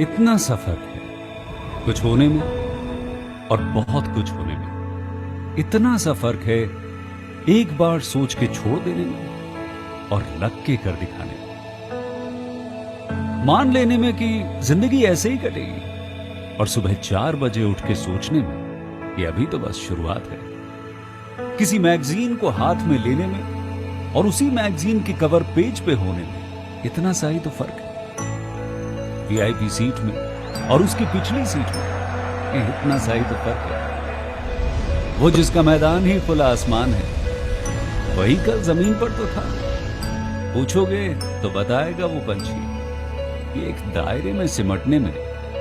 इतना सा फर्क है कुछ होने में और बहुत कुछ होने में। इतना सा फर्क है एक बार सोच के छोड़ देने में और लग के कर दिखाने में। मान लेने में कि जिंदगी ऐसे ही कटेगी और सुबह 4 बजे उठ के सोचने में कि अभी तो बस शुरुआत है। किसी मैगजीन को हाथ में लेने में और उसी मैगजीन की कवर पेज पे होने में इतना सा ही तो फर्क है। वीआईपी सीट में और उसकी पिछली सीट में इतना सा ही तो फर्क है। वो जिसका मैदान ही खुला आसमान है वही कल जमीन पर तो था। पूछोगे तो बताएगा वो पंछी कि एक दायरे में सिमटने में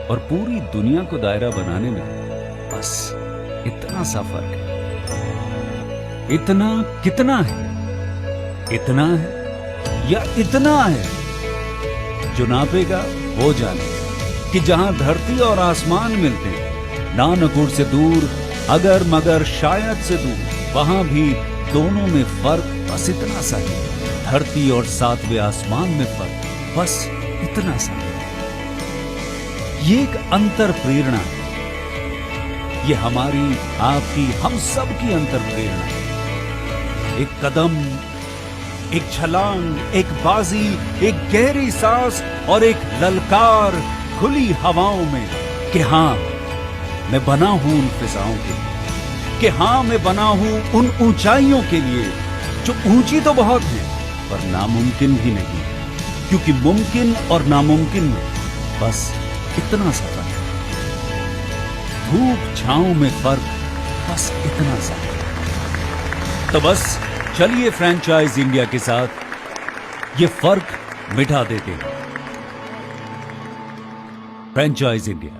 और पूरी दुनिया को दायरा बनाने में बस इतना सा फर्क है। इतना कितना है? इतना है या इतना है? जो नापेगा वो जाने कि जहां धरती और आसमान मिलते हैं, नानकुर से दूर, अगर मगर शायद से दूर, वहां भी दोनों में फर्क बस इतना सा है। धरती और 7वें आसमान में फर्क बस इतना सा है। ये एक अंतर प्रेरणा है। ये हमारी, आपकी, हम सब की अंतर प्रेरणा है। एक कदम, एक छलांग, एक बाजी, एक गहरी सांस और एक ललकार खुली हवाओं में कि हाँ मैं बना हूं उन फिजाओं के लिए, कि हाँ मैं बना हूं उन ऊंचाइयों के लिए जो ऊंची तो बहुत है पर नामुमकिन भी नहीं, क्योंकि मुमकिन और नामुमकिन में बस इतना सा फर्क है। धूप छांव में फर्क बस इतना सा है। तो बस चलिए फ्रेंचाइज इंडिया के साथ ये फर्क मिटा देते हैं। Franchise India,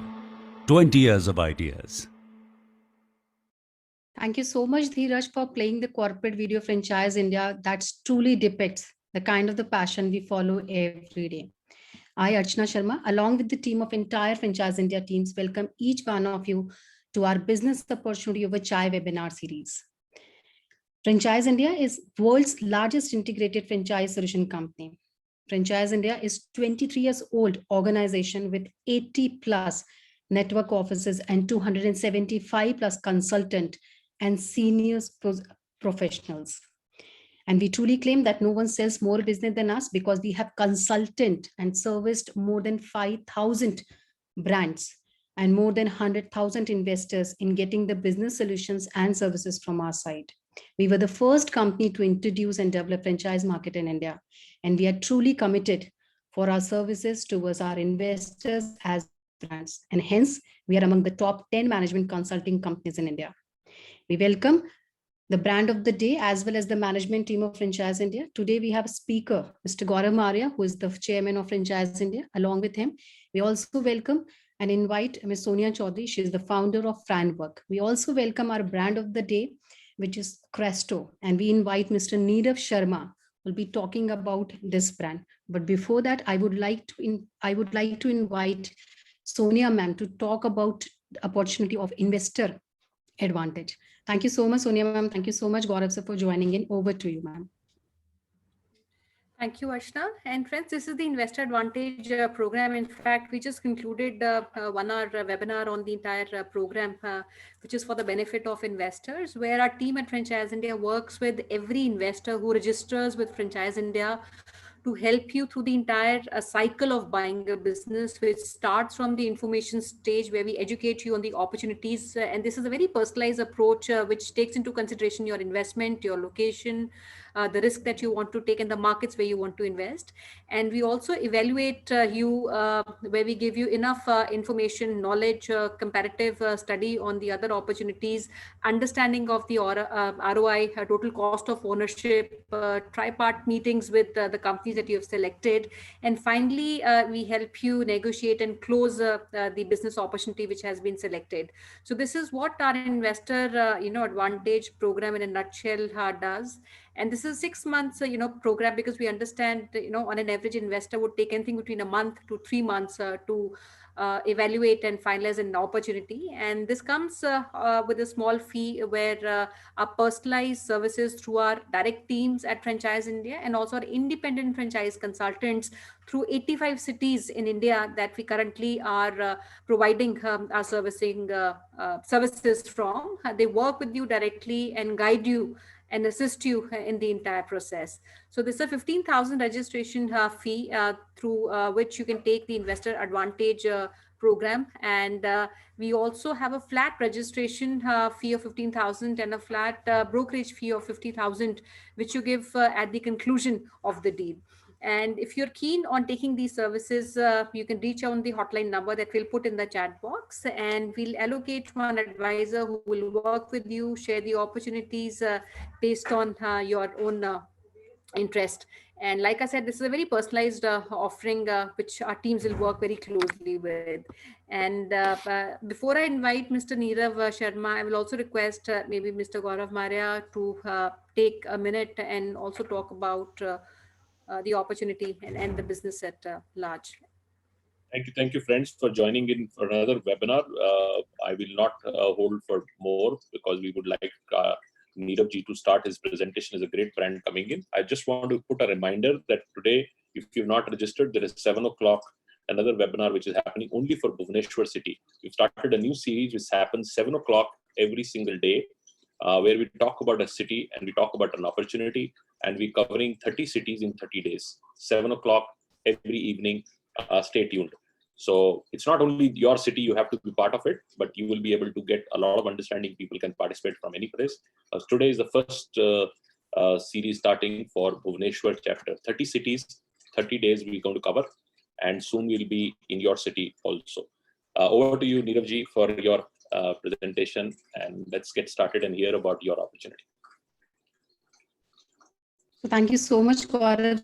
20 years of ideas. Thank you so much, Dheeraj, for playing the corporate video Franchise India that truly depicts the kind of the passion we follow every day. I, Archana Sharma, along with the team of entire Franchise India teams, welcome each one of you to our Business Opportunity Over Chai webinar series. Franchise India is world's largest integrated franchise solution company. Franchise India is 23 years old organization with 80 plus network offices and 275 plus consultant and senior professionals. And we truly claim that no one sells more business than us because we have consultant and serviced more than 5,000 brands and more than 100,000 investors in getting the business solutions and services from our side. We were the first company to introduce and develop franchise market in India, and we are truly committed for our services towards our investors as brands. And hence, we are among the top 10 management consulting companies in India. We welcome the brand of the day as well as the management team of Franchise India. Today, we have a speaker, Mr. Gaurav Maria, who is the chairman of Franchise India. Along with him, we also welcome and invite Ms. Sonia Chaudhary. She is the founder of Franwork. We also welcome our brand of the day, which is Cresto. And we invite Mr. Neerav Sharma, who will be talking about this brand. But before that, I would like to invite Sonia ma'am to talk about the opportunity of investor advantage. Thank you so much, Sonia ma'am. Thank you so much, Gaurav sir, for joining in. Over to you, ma'am. Thank you, Ashna. And friends, this is the Investor Advantage program. In fact, we just concluded 1 hour webinar on the entire program, which is for the benefit of investors, where our team at Franchise India works with every investor who registers with Franchise India to help you through the entire cycle of buying a business, which starts from the information stage where we educate you on the opportunities. And this is a very personalized approach, which takes into consideration your investment, your location, the risk that you want to take and the markets where you want to invest. And we also evaluate you where we give you enough information, knowledge, comparative study on the other opportunities, understanding of the ROI, total cost of ownership, tripart meetings with the companies that you have selected. And finally, we help you negotiate and close the business opportunity which has been selected. So this is what our investor advantage program in a nutshell does. And this is 6 months program, because we understand on an average investor would take anything between a month to 3 months to evaluate and finalize an opportunity. And this comes with a small fee where our personalized services through our direct teams at Franchise India and also our independent franchise consultants through 85 cities in India that we currently are providing our services from. They work with you directly and guide you and assist you in the entire process. So this is a 15,000 registration fee through which you can take the Investor Advantage program. And we also have a flat registration fee of 15,000 and a flat brokerage fee of 50,000, which you give at the conclusion of the deal. And if you're keen on taking these services, you can reach out on the hotline number that we'll put in the chat box, and we'll allocate one advisor who will work with you, share the opportunities based on your own interest. And like I said, this is a very personalized offering, which our teams will work very closely with. And before I invite Mr. Nirav Sharma, I will also request maybe Mr. Gaurav Maria to take a minute and also talk about the opportunity and the business at large. Thank you, friends, for joining in for another webinar. I will not hold for more because we would like Nirav ji to start his presentation as a great brand coming in. I just want to put a reminder that today, if you've not registered, there is 7 o'clock, another webinar which is happening only for Bhubaneswar city. We've started a new series which happens 7 o'clock every single day, where we talk about a city and we talk about an opportunity, and we're covering 30 cities in 30 days, 7 o'clock every evening. Stay tuned. So it's not only your city, you have to be part of it, but you will be able to get a lot of understanding. People can participate from any place. Today is the first series starting for Bhubaneswar chapter. 30 cities, 30 days we're going to cover, and soon we'll be in your city also. Over to you, Nirav ji, for your presentation, and let's get started and hear about your opportunity. So thank you so much, Gaurav.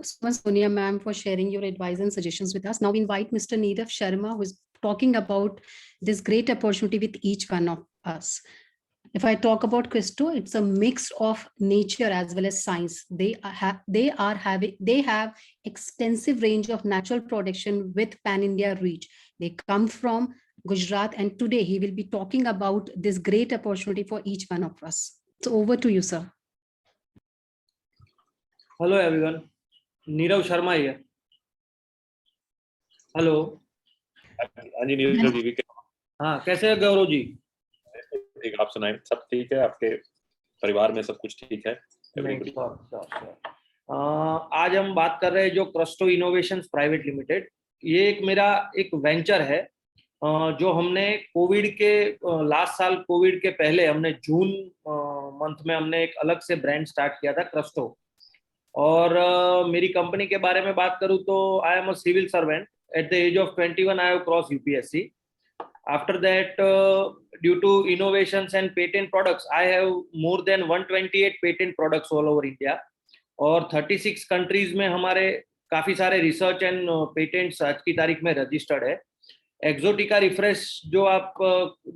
So much, Sonia ma'am, for sharing your advice and suggestions with us. Now we invite Mr. Nirav Sharma, who is talking about this great opportunity with each one of us. If I talk about Christo, it's a mix of nature as well as science. They have extensive range of natural production with pan-India reach. They come from Gujarat, and today he will be talking about this great opportunity for each one of us. So over to you, sir. Hello everyone. Nirav Sharma here. Hello. हाँ, कैसे हैं गौरव जी? ठीक, आप सुनाएं। सब ठीक है? आपके परिवार में सब कुछ ठीक है? आज हम बात कर रहे हैं जो क्रस्टो इनोवेशंस प्राइवेट लिमिटेड, ये मेरा एक वेंचर है जो हमने कोविड के लास्ट साल कोविड के पहले हमने जून मंथ में हमने एक अलग से ब्रांड स्टार्ट किया था, क्रस्टो। और मेरी कंपनी के बारे में बात करूं तो I am a civil servant. At the age of 21 I have cross UPSC. After that, due to innovations and patent products, I have more than 128 patent products all over India, और 36 countries में हमारे काफी सारे research and patents आज की तारीख में registered है. एक्सोटिका रिफ्रेश जो आप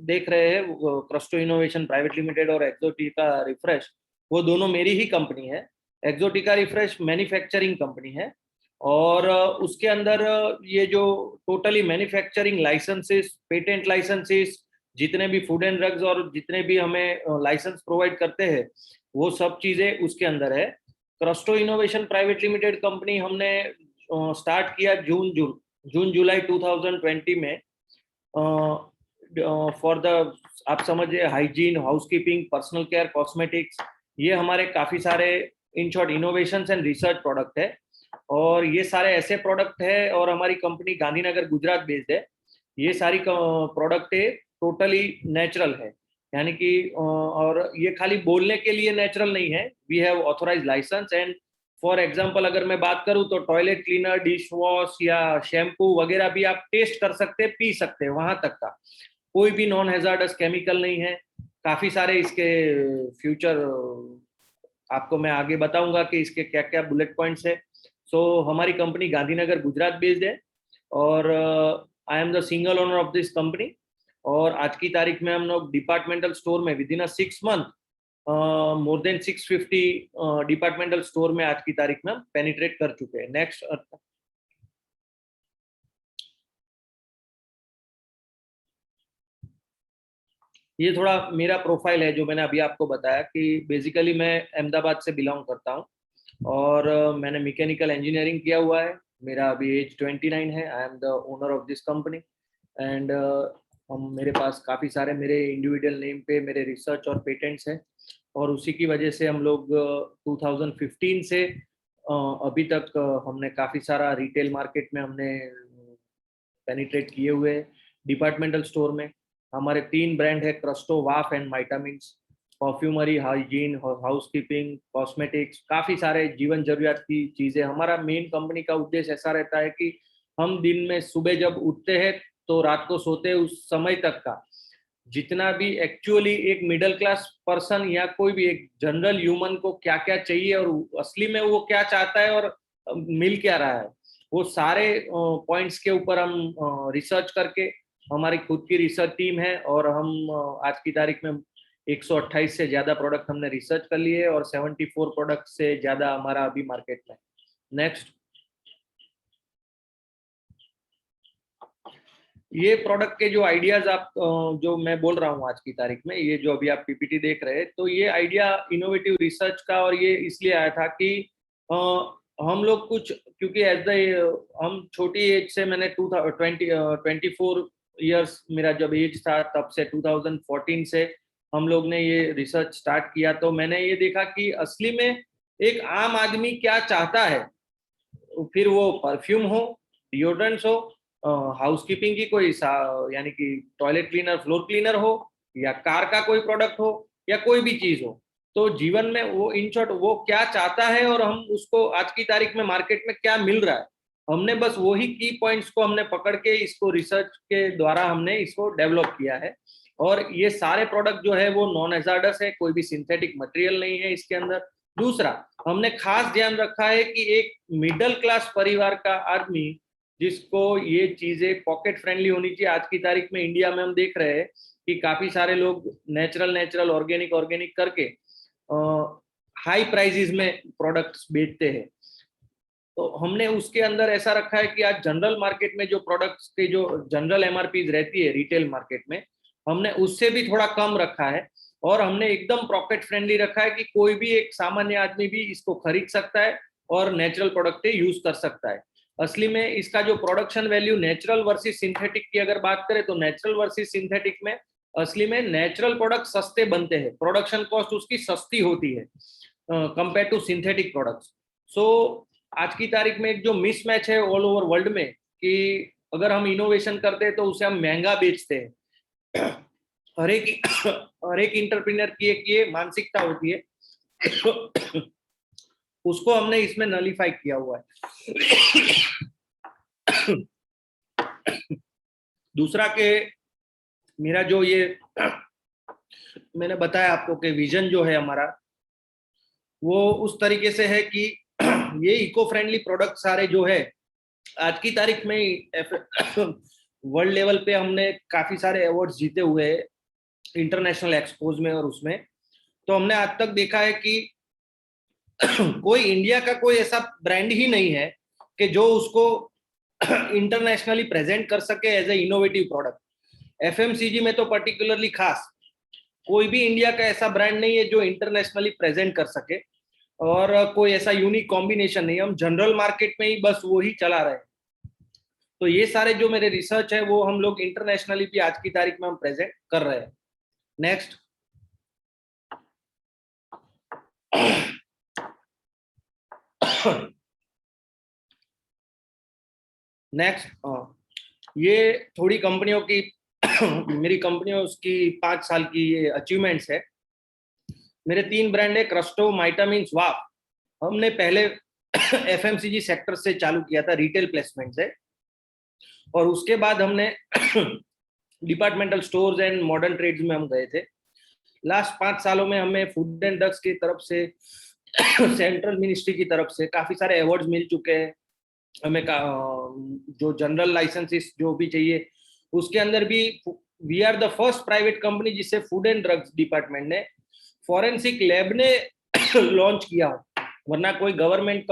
देख रहे हैं, क्रस्टो इनोवेशन प्राइवेट लिमिटेड और एक्सोटिका रिफ्रेश, वो दोनों मेरी ही कंपनी है. एक्सोटिका रिफ्रेश मैन्युफैक्चरिंग कंपनी है, और उसके अंदर ये जो totally manufacturing licenses, patent licenses, जितने भी फूड एंड ड्रग्स और जितने भी हमें लाइसेंस प्रोवाइड करते हैं, वो सब चीजें उसके अंदर है. क्रस्टो इनोवेशन प्राइवेट लिमिटेड कंपनी हमने स्टार्ट किया जून जुलाई 2020 में फॉर द, आप समझिए, hygiene, housekeeping, personal care, cosmetics, ये हमारे काफी सारे in short innovations and research product है. और ये सारे ऐसे प्रोडक्ट है, और हमारी कंपनी गांधीनगर गुजरात बेस्ड है. ये सारी प्रोडक्ट टोटली नेचुरल है, यानी कि और ये खाली बोलने के लिए नेचुरल नहीं है. We have authorized license, and for example अगर मैं बात करूं तो टॉयलेट क्लीनर, डिश वॉश या शैम्पू वगैरह भी आप टेस्ट कर सकते, पी सकते हैं, वहां तक का कोई भी नॉन हैजार्डस केमिकल नहीं है. काफी सारे इसके फ्यूचर आपको मैं आगे बताऊंगा कि इसके क्या क्या बुलेट पॉइंट्स है. सो हमारी कंपनी गांधीनगर गुजरात बेस्ड है, और I am the single owner of this company. और आज की तारीख में हम लोग डिपार्टमेंटल स्टोर में with in a 6 month more than 650 departmental store में आज की तारीख में पेनिट्रेट कर चुके हैं. नेक्स्ट. ये थोड़ा मेरा प्रोफाइल है जो मैंने अभी आपको बताया कि बेसिकली मैं अहमदाबाद से बिलोंग करता हूँ और मैंने मैकेनिकल इंजीनियरिंग किया हुआ है। मेरा अभी एज 29 है। I am the owner of this company and हम मेरे पास काफ़ी सारे मेरे इंडिविजुअल नेम पे मेरे रिसर्च और पेटेंट्स हैं और उसी की वजह से हम लोग 2015 से अभी तक हमने काफ़ी सारा रिटेल मार्केट में हमने पेनिट्रेट किए हुए हैं। डिपार्टमेंटल स्टोर में हमारे 3 ब्रांड है, क्रस्टो, वाफ एंड माइटामिन्स। परफ्यूमरी, हाइजीन, हाउसकीपिंग, कॉस्मेटिक्स, काफ़ी सारे जीवन जरूरियात की चीज़ें। हमारा मेन कंपनी का उद्देश्य ऐसा रहता है कि हम दिन में सुबह जब उठते हैं तो रात को सोते हैं उस समय तक का जितना भी एक्चुअली एक मिडिल क्लास पर्सन या कोई भी एक जनरल ह्यूमन को क्या क्या चाहिए और असली में वो क्या चाहता है और मिल क्या रहा है, वो सारे पॉइंट्स के ऊपर हम रिसर्च करके, हमारी खुद की रिसर्च टीम है और हम आज की तारीख में 128 से ज्यादा प्रोडक्ट हमने रिसर्च कर लिए और 74 प्रोडक्ट से ज्यादा हमारा अभी मार्केट में। नेक्स्ट, ये प्रोडक्ट के जो आइडियाज आप जो मैं बोल रहा हूँ आज की तारीख में, ये जो अभी आप पीपीटी देख रहे हैं, तो ये आइडिया इनोवेटिव रिसर्च का और ये इसलिए आया था कि हम लोग कुछ, क्योंकि एज द हम छोटी एज से मैंने 24 ईयर्स मेरा जब एज था तब से 2014 से हम लोग ने ये रिसर्च स्टार्ट किया, तो मैंने ये देखा कि असली में एक आम आदमी क्या चाहता है, फिर वो परफ्यूम हो, डिओड्रेंट्स हो, हाउसकीपिंग की कोई यानी कि टॉयलेट क्लीनर, फ्लोर क्लीनर हो, या कार का कोई प्रोडक्ट हो, या कोई भी चीज हो, तो जीवन में वो इन शॉर्ट वो क्या चाहता है और हम उसको आज की तारीख में मार्केट में क्या मिल रहा है, हमने बस वही की पॉइंट्स को हमने पकड़ के इसको रिसर्च के द्वारा हमने इसको डेवलप किया है। और ये सारे प्रोडक्ट जो है वो नॉन हैजार्डस है, कोई भी सिंथेटिक मटेरियल नहीं है इसके अंदर। दूसरा, हमने खास ध्यान रखा है कि एक मिडिल क्लास परिवार का आदमी जिसको ये चीजें पॉकेट फ्रेंडली होनी चाहिए। आज की तारीख में इंडिया में हम देख रहे हैं कि काफी सारे लोग नेचुरल ऑर्गेनिक करके हाई प्राइजेस में प्रोडक्ट्स बेचते हैं, तो हमने उसके अंदर ऐसा रखा है कि आज जनरल मार्केट में जो प्रोडक्ट्स के जो जनरल एमआरपी रहती है रिटेल मार्केट में, हमने उससे भी थोड़ा कम रखा है और हमने एकदम पॉकेट फ्रेंडली रखा है कि कोई भी एक सामान्य आदमी भी इसको खरीद सकता है और नेचुरल प्रोडक्ट यूज कर सकता है। असली में इसका जो production value natural versus synthetic की अगर बात करें तो नेचुरल वर्सेस सिंथेटिक में असली में नेचुरल प्रोडक्ट सस्ते बनते हैं, प्रोडक्शन कॉस्ट उसकी सस्ती होती है कंपेयर टू सिंथेटिक प्रोडक्ट्स। सो आज की तारीख में एक जो मिसमैच है ऑल ओवर वर्ल्ड में कि अगर हम इनोवेशन करते हैं तो उसे हम महंगा बेचते हैं। हर एक इंटरप्रेन्योर की एक ये मानसिकता होती है, उसको हमने इसमें नलीफाई किया हुआ है। दूसरा के मेरा जो ये मैंने बताया आपको कि विजन जो है हमारा वो उस तरीके से है कि ये इको फ्रेंडली प्रोडक्ट सारे जो है आज की तारीख में वर्ल्ड लेवल पे हमने काफी सारे अवार्ड्स जीते हुए हैं इंटरनेशनल एक्सपोज में और उसमें, तो हमने आज तक देखा है कि कोई इंडिया का कोई ऐसा ब्रांड ही नहीं है कि जो उसको इंटरनेशनली प्रेजेंट कर सके as a innovative product. FMCG में तो पर्टिकुलरली खास कोई भी इंडिया का ऐसा ब्रांड नहीं है जो इंटरनेशनली प्रेजेंट कर सके और कोई ऐसा यूनिक कॉम्बिनेशन नहीं, हम जनरल मार्केट में ही बस वो ही चला रहे हैं। तो ये सारे जो मेरे रिसर्च है वो हम लोग इंटरनेशनली भी आज की तारीख में हम प्रेजेंट कर रहे हैं। नेक्स्ट, ये थोड़ी कंपनियों की मेरी कंपनियों उसकी 5 साल की ये अचीवमेंट्स है। मेरे 3 ब्रांड है, क्रस्टो, माइटामिन्स, वाफ। हमने पहले एफएमसीजी सेक्टर से चालू किया था रिटेल प्लेसमेंट से और उसके बाद हमने departmental stores and modern trades में हम गए थे। लास्ट 5 सालों में हमें फूड एंड ड्रग्स की तरफ से सेंट्रल मिनिस्ट्री की तरफ से काफी सारे अवार्ड्स मिल चुके हैं हमें जो जनरल लाइसेंसेस जो भी चाहिए उसके अंदर भी we are the first private company जिसे फूड एंड ड्रग्स डिपार्टमेंट ने फॉरेंसिक लैब ने लॉन्च किया, वरना कोई गवर्नमेंट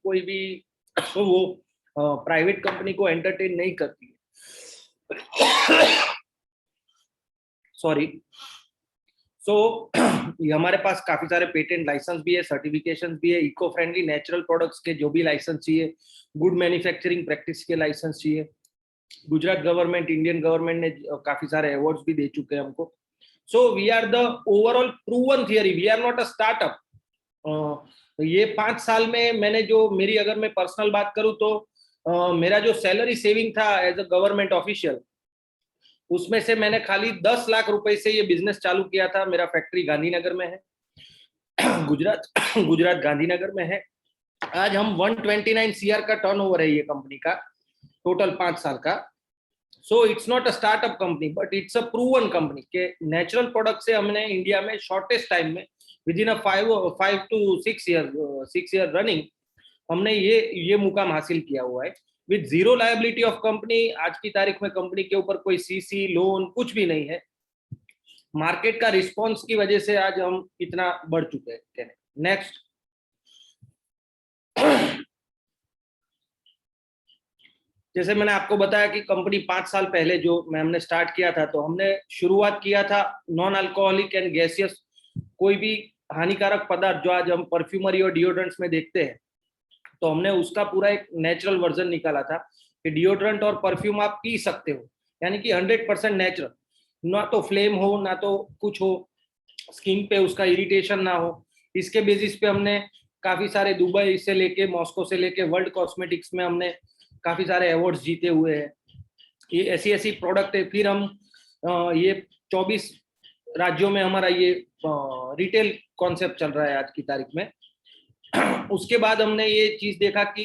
कोई भी वो प्राइवेट कंपनी को एंटरटेन नहीं करती है। सॉरी। सो ये हमारे पास काफी सारे पेटेंट लाइसेंस भी है, सर्टिफिकेशन भी है, इको फ्रेंडली नेचुरल प्रोडक्ट्स के जो भी लाइसेंस चाहिए, गुड मैन्युफैक्चरिंग प्रैक्टिस के लाइसेंस चाहिए। गुजरात गवर्नमेंट, इंडियन गवर्नमेंट ने काफी सारे अवार्ड्स भी दे चुके हैं हमको। So we are the overall proven theory, we are not a startup. ये 5 साल में मैंने जो मेरी, अगर मैं पर्सनल बात करूं तो मेरा जो सैलरी सेविंग था एज अ गवर्नमेंट ऑफिशियल, उसमें से मैंने खाली 10 लाख रुपए से ये बिजनेस चालू किया था। मेरा फैक्ट्री गांधीनगर में है, गुजरात गांधीनगर में है। आज हम 129 CR का टर्नओवर है ये कंपनी का, टोटल 5 साल का। So it's not a startup company but it's a proven company के नेचुरल प्रोडक्ट से हमने इंडिया में शॉर्टेस्ट टाइम में with in 5 to 6 year running हमने ये मुकाम हासिल किया हुआ है with zero liability of company. आज की तारीख में कंपनी के ऊपर कोई सीसी लोन कुछ भी नहीं है। मार्केट का रिस्पॉन्स की वजह से आज हम इतना बढ़ चुके हैं। नेक्स्ट, जैसे मैंने आपको बताया कि कंपनी 5 साल पहले जो हमने स्टार्ट किया था, तो हमने शुरुआत किया था नॉन अल्कोहलिक एंड गैसियस कोई भी हानिकारक पदार्थ जो आज हम परफ्यूमरी और डिओड्रेंट्स में देखते हैं, तो हमने उसका पूरा एक नेचुरल वर्जन निकाला था कि डिओड्रेंट और परफ्यूम आप पी सकते हो, यानी कि 100% नेचुरल, ना तो फ्लेम हो ना तो कुछ हो, स्किन पे उसका इरिटेशन ना हो। इसके बेसिस पे हमने काफी सारे दुबई से लेके मॉस्को से लेके वर्ल्ड कॉस्मेटिक्स में हमने काफी सारे अवार्ड्स जीते हुए हैं। ये ऐसी प्रोडक्ट है। फिर हम ये 24 राज्यों में हमारा ये रिटेल कॉन्सेप्ट चल रहा है आज की तारीख में। उसके बाद हमने ये चीज देखा कि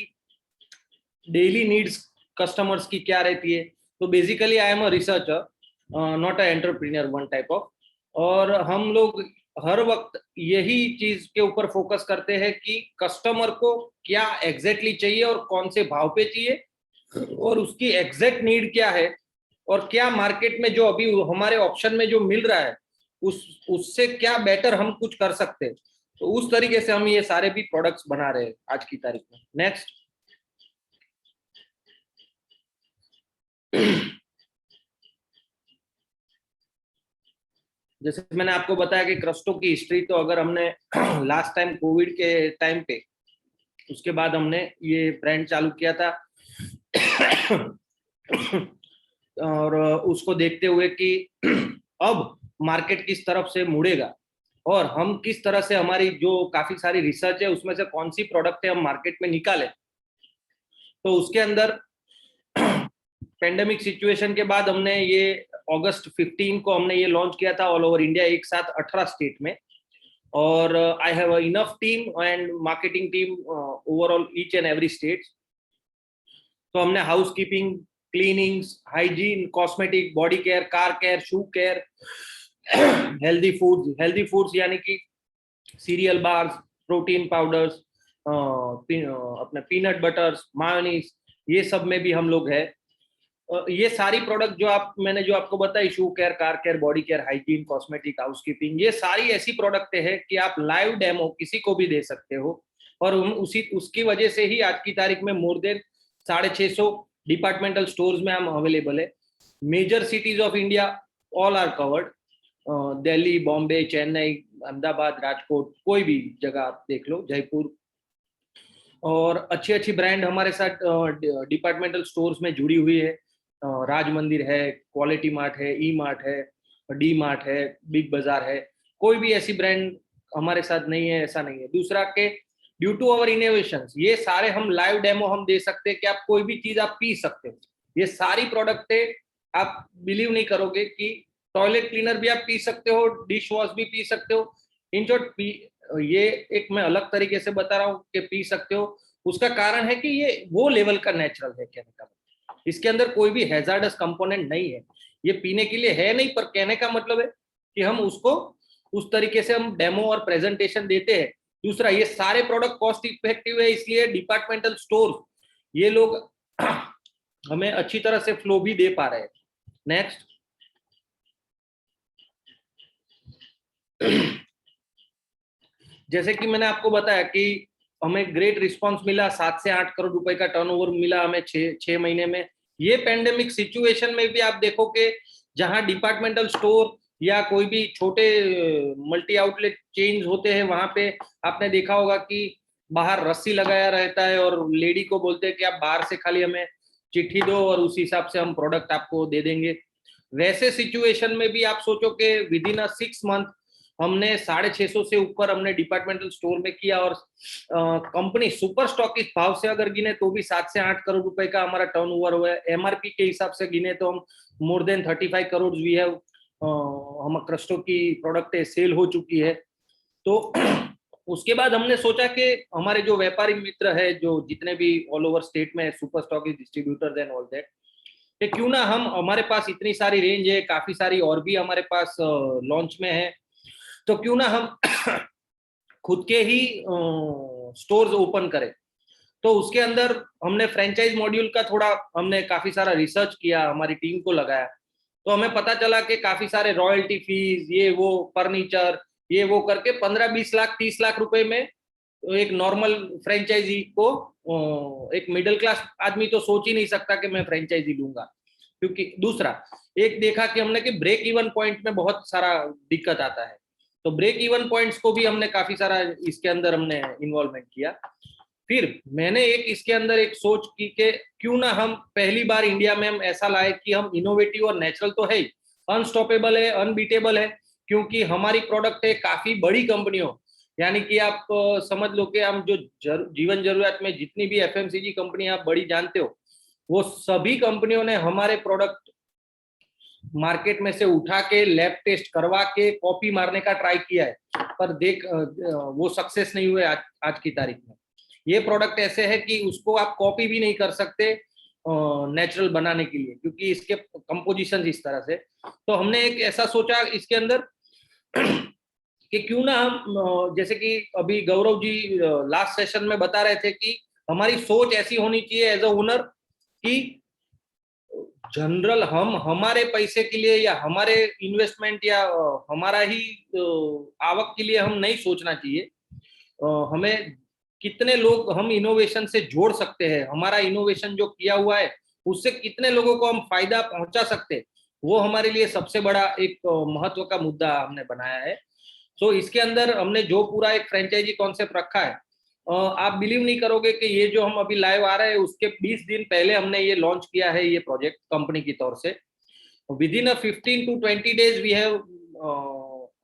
डेली नीड्स कस्टमर्स की क्या रहती है। तो basically I am a researcher, not a entrepreneur one type of. और हम लोग हर वक्त यही चीज के ऊपर फोकस करते हैं कि कस्टमर को क्या एग्जैक्टली चाहिए और कौन से भाव पे चाहिए और उसकी एग्जैक्ट नीड क्या है और क्या मार्केट में जो अभी हमारे ऑप्शन में जो मिल रहा है उससे क्या बेटर हम कुछ कर सकते हैं। तो उस तरीके से हम ये सारे भी प्रोडक्ट्स बना रहे हैं आज की तारीख में। नेक्स्ट, जैसे मैंने आपको बताया कि क्रस्टो की हिस्ट्री, तो अगर हमने लास्ट टाइम कोविड के टाइम पे, उसके बाद हमने ये ब्रांड चालू किया था और उसको देखते हुए कि अब मार्केट किस तरफ से मुड़ेगा और हम किस तरह से हमारी जो काफी सारी रिसर्च है उसमें से कौन सी प्रोडक्ट है हम मार्केट में निकालें। तो उसके अंदर पेंडेमिक सिचुएशन के बाद हमने ये अगस्त 15 को हमने ये लॉन्च किया था ऑल ओवर इंडिया, एक साथ 18 स्टेट में। और I have enough team and marketing team overall each and every state. तो हमने housekeeping, cleanings, hygiene, cosmetic, body care, car care, shoe care, healthy foods यानी कि सीरियल बार्स, प्रोटीन पाउडर्स, अपने peanut butters, mayonnaise, ये सब में भी हम लोग है। ये सारी प्रोडक्ट जो मैंने जो आपको बताई, shoe care, car care, body care, hygiene, cosmetic, housekeeping, ये सारी ऐसी प्रोडक्ट है कि आप लाइव डेमो किसी को भी दे सकते हो। और उसकी वजह से ही आज की तारीख में मोर देन 650 डिपार्टमेंटल स्टोर्स में हम अवेलेबल है। Major cities of India all are covered, Delhi, Bombay, Chennai, Ahmedabad, Rajkot, कोई भी जगह आप देख लो, जयपुर। और अच्छी ब्रांड हमारे साथ डिपार्टमेंटल स्टोर्स में जुड़ी हुई है। राज मंदिर है, क्वालिटी मार्ट है, ई मार्ट है, डी मार्ट है, बिग बाजार है। कोई भी ऐसी ब्रांड हमारे साथ नहीं है, ऐसा नहीं है। दूसरा के ड्यू टू अवर इनोवेशंस ये सारे हम लाइव डेमो हम दे सकते हैं कि आप कोई भी चीज आप पी सकते हो। ये सारी प्रोडक्ट है, आप बिलीव नहीं करोगे कि टॉयलेट क्लीनर भी आप पी सकते हो, डिश वॉश भी पी सकते हो। इन शॉर्ट ये एक मैं अलग तरीके से बता रहा हूँ कि पी सकते हो। उसका कारण है कि ये वो लेवल का नेचुरल है, कहने का मतलब इसके अंदर कोई भी हैजार्डस कंपोनेंट नहीं है। ये पीने के लिए है नहीं, पर कहने का मतलब है कि हम उसको उस तरीके से हम डेमो और प्रेजेंटेशन देते हैं। दूसरा, ये सारे प्रोडक्ट कॉस्ट इफेक्टिव है, इसलिए डिपार्टमेंटल स्टोर ये लोग हमें अच्छी तरह से फ्लो भी दे पा रहे हैं। नेक्स्ट, जैसे कि मैंने आपको बताया कि हमें ग्रेट रिस्पांस मिला, 7 से 8 करोड़ रुपए का टर्नओवर मिला हमें 6 महीने में। ये पेंडेमिक सिचुएशन में भी आप देखो कि जहां डिपार्टमेंटल स्टोर या कोई भी छोटे मल्टी आउटलेट चेन्स होते हैं, वहां पे आपने देखा होगा कि बाहर रस्सी लगाया रहता है और लेडी को बोलते हैं कि आप बाहर से खाली हमें चिट्ठी दो और उस हिसाब से हम प्रोडक्ट आपको दे देंगे। वैसे सिचुएशन में भी आप सोचो कि विद इन 6 मंथ हमने 650 से ऊपर हमने डिपार्टमेंटल स्टोर में किया, और कंपनी सुपर स्टॉकिस्ट भाव से अगर गिने तो भी 7 से 8 करोड़ रुपए का हमारा टर्नओवर हुआ है। एमआरपी के हिसाब से गिने तो हम more than 35 crore we have हम क्रस्टो की प्रोडक्ट सेल हो चुकी है। तो उसके बाद हमने सोचा कि हमारे जो व्यापारी मित्र है, जो जितने भी ऑल ओवर स्टेट में super stockist distributors and all that, कि क्यों ना हम, हमारे पास इतनी सारी रेंज है, काफी सारी और भी हमारे पास लॉन्च में है, तो क्यों ना हम खुद के ही स्टोर्स ओपन करें। तो उसके अंदर हमने फ्रेंचाइज मॉड्यूल का थोड़ा हमने काफी सारा रिसर्च किया, हमारी टीम को लगाया, तो हमें पता चला कि काफी सारे रॉयल्टी फीस, ये वो फर्नीचर, ये वो करके 15-20 लाख 30 लाख रुपए में एक नॉर्मल फ्रेंचाइजी को, एक मिडिल क्लास आदमी तो सोच ही नहीं सकता कि मैं फ्रेंचाइजी लूंगा। क्योंकि दूसरा एक देखा कि हमने कि ब्रेक इवन पॉइंट में बहुत सारा दिक्कत आता है, तो ब्रेक इवन पॉइंट्स को भी हमने काफी सारा इसके अंदर हमने इन्वॉल्वमेंट किया। फिर मैंने एक इसके अंदर एक सोच की कि क्यों ना हम पहली बार इंडिया में हम ऐसा लाए कि हम इनोवेटिव और नेचुरल तो है, अनस्टॉपेबल है, अनबीटेबल है, क्योंकि हमारी प्रोडक्ट है काफी बड़ी कंपनियों, यानी कि आप समझ लो कि हम जो जीवन जरूरत में जितनी भी एफएमसीजी कंपनी आप बड़ी जानते हो, वो सभी कंपनियों ने हमारे प्रोडक्ट मार्केट में से उठा के लैब टेस्ट करवा के कॉपी मारने का ट्राई किया है, पर देख वो सक्सेस नहीं हुए आज की तारीख में। ये प्रोडक्ट ऐसे है कि उसको आप कॉपी भी नहीं कर सकते नेचुरल बनाने के लिए, क्योंकि इसके कंपोजिशन इस तरह से। तो हमने एक ऐसा सोचा इसके अंदर कि क्यों ना हम, जैसे कि अभी गौरव जी लास्ट सेशन में बता रहे थे कि हमारी सोच ऐसी होनी चाहिए एज अ ओनर कि जनरल हम हमारे पैसे के लिए या हमारे इन्वेस्टमेंट या हमारा ही आवक के लिए हम नहीं सोचना चाहिए। हमें कितने लोग हम इनोवेशन से जोड़ सकते हैं, हमारा इनोवेशन जो किया हुआ है उससे कितने लोगों को हम फायदा पहुंचा सकते हैं, वो हमारे लिए सबसे बड़ा एक महत्व का मुद्दा हमने बनाया है। तो इसके अंदर हमने जो पूरा एक फ्रेंचाइजी कॉन्सेप्ट रखा है, आप बिलीव नहीं करोगे कि ये जो हम अभी लाइव आ रहे हैं उसके 20 दिन पहले हमने ये लॉन्च किया है, ये प्रोजेक्ट कंपनी की तौर से। Within 15 to 20 days we have,